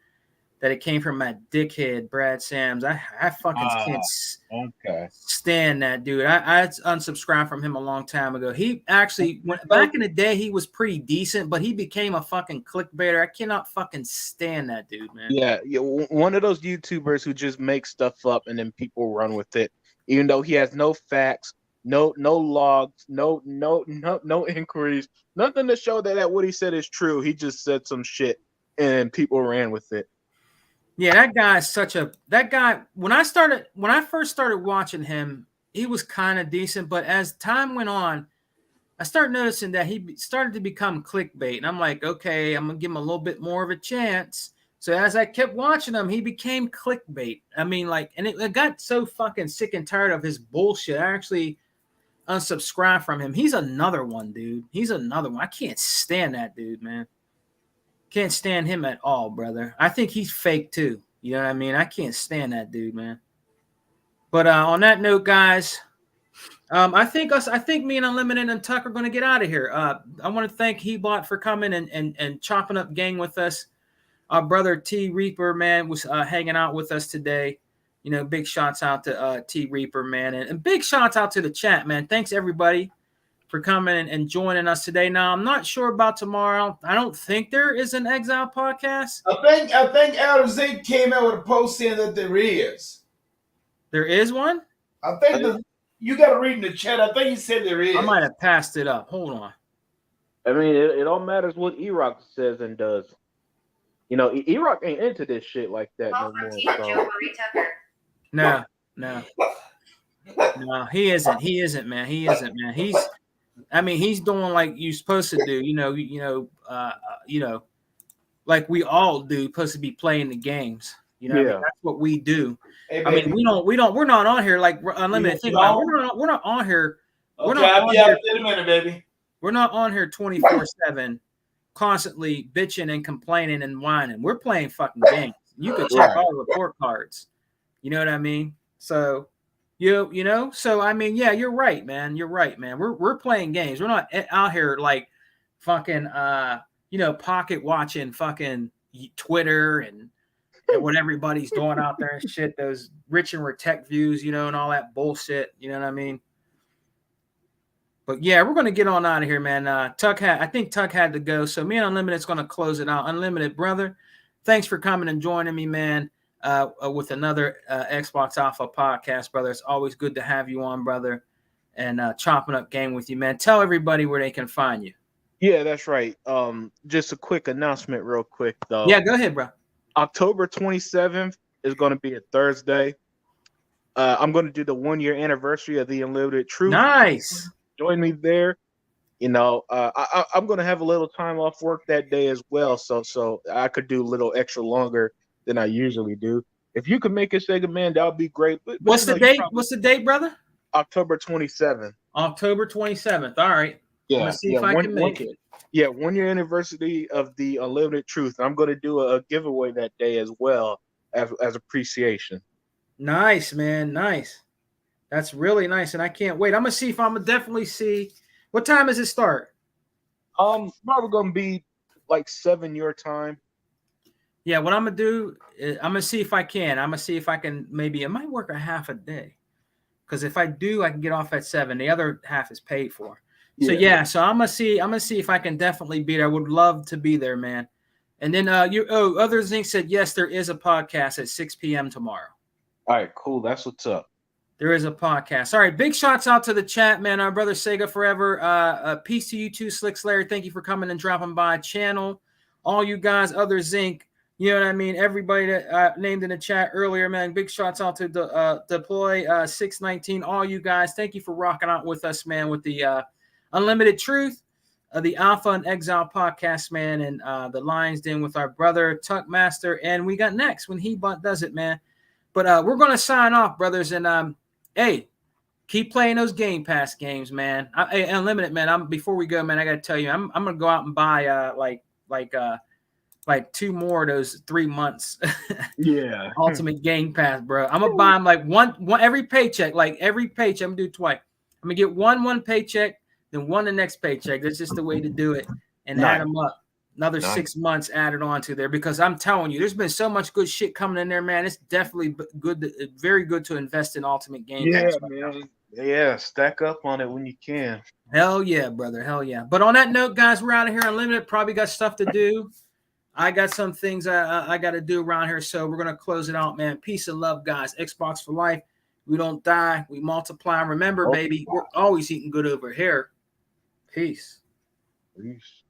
that it came from that dickhead Brad Sams. I fucking can't stand that dude. I unsubscribed from him a long time ago. He actually back in the day he was pretty decent, but he became a fucking clickbaiter. I cannot fucking stand that dude, man. Yeah, one of those YouTubers who just make stuff up and then people run with it, even though he has no facts, no logs, no inquiries, nothing to show that what he said is true. He just said some shit and people ran with it. Yeah, that guy is that guy. When I first started watching him, he was kind of decent, but as time went on, I started noticing that he started to become clickbait, and I'm like, okay, I'm gonna give him a little bit more of a chance. So as I kept watching him, he became clickbait. I mean, and it got so fucking sick and tired of his bullshit. I actually unsubscribed from him. He's another one, dude. He's another one. I can't stand that dude, man. Can't stand him at all, brother. I think he's fake too. You know what I mean? I can't stand that dude, man. But on that note, guys, I think me and Unlimited and Tuck are going to get out of here. I want to thank Hebot for coming and chopping up gang with us. Our brother T Reaper, man, was hanging out with us today. Big shouts out to T Reaper, man, and big shouts out to the chat, man. Thanks everybody for coming and joining us today. Now, I'm not sure about tomorrow. I don't think there is an Exile podcast. I think Adam Zink came out with a post saying that there is. There is one? I think you got to read in the chat. I think he said there is. I might have passed it up. Hold on. I mean, it all matters what E-Rock says and does. E-Rock ain't into this shit like that no more. So. No, he isn't. He isn't, man. He's doing like you're supposed to do. Like we all do. Supposed to be playing the games. What I mean? That's what we do. Hey, I mean, we're not on here like Unlimited. We're not on here. Okay, I'll be out in a minute, baby. We're not on here 24/7, constantly bitching and complaining and whining. We're playing fucking games. You can check all the report cards. You know what I mean? So, so I mean, yeah, you're right, man. You're right, man. We're playing games. We're not out here like fucking, pocket watching fucking Twitter and what everybody's doing out there and shit. Those rich and tech views, and all that bullshit. You know what I mean? But yeah, we're gonna get on out of here, man. I think Tuck had to go, so me and Unlimited's gonna close it out. Unlimited, brother, thanks for coming and joining me, man. With another Xbox Alpha podcast, brother. It's always good to have you on, brother, and chopping up game with you, man. Tell everybody where they can find you. Yeah, that's right. Just a quick announcement real quick, though. Yeah, go ahead, bro. October 27th is going to be a Thursday. I'm going to do the 1-year anniversary of the Unlimited Truth. Nice. Join me there. I'm going to have a little time off work that day as well, so I could do a little extra longer than I usually do. If you could make it, Sega man, that would be great. But what's the date? What's the date, brother? October 27th. October 27th. All right. Yeah. I'm gonna see if I can make it. Yeah, 1-year anniversary of the Unlimited Truth. I'm going to do a giveaway that day as well as appreciation. Nice, man. Nice. That's really nice, and I can't wait. I'm gonna see if I'm gonna definitely see. What time does it start? Probably going to be like 7 your time. Yeah, what I'm gonna do is I'm gonna see if I can. I'm gonna see if I can. Maybe it might work a half a day, because if I do, I can get off at 7. The other half is paid for. So I'm gonna see if I can definitely be there. I would love to be there, man. And then Other Zinc said yes, there is a podcast at 6 p.m. tomorrow. All right, cool. That's what's up. There is a podcast. All right, big shouts out to the chat, man. Our brother Sega forever. Peace to you too, Slicks Larry. Thank you for coming and dropping by channel. All you guys, Other Zinc. You know what I mean? Everybody that named in the chat earlier, man. Big shouts out to Deploy 619. All you guys, thank you for rocking out with us, man, with the Unlimited Truth. the Alpha and Exile podcast, man, and the Lions Den with our brother Tuck Master, and we got next when he does it, man. But we're gonna sign off, brothers, and hey, keep playing those Game Pass games, man. Hey, Unlimited, man. Before we go, man, I gotta tell you, I'm gonna go out and buy like 2 more of those 3 months. Yeah. Ultimate Game Pass, bro. I'm gonna buy them like one every paycheck. Like every paycheck, I'm gonna do it twice. I'm gonna get one paycheck, then one the next paycheck. That's just the way to do it, and add them up. Another 6 months added on to there, because I'm telling you, there's been so much good shit coming in there, man. It's definitely good, very good to invest in Ultimate Game Pass. Yeah, man. Yeah, stack up on it when you can. Hell yeah, brother. Hell yeah. But on that note, guys, we're out of here. Unlimited. Probably got stuff to do. I got some things I got to do around here, so we're gonna close it out, man. Peace and love, guys. Xbox for life. We don't die. We multiply. Remember, baby, we're always eating good over here. Peace. Peace.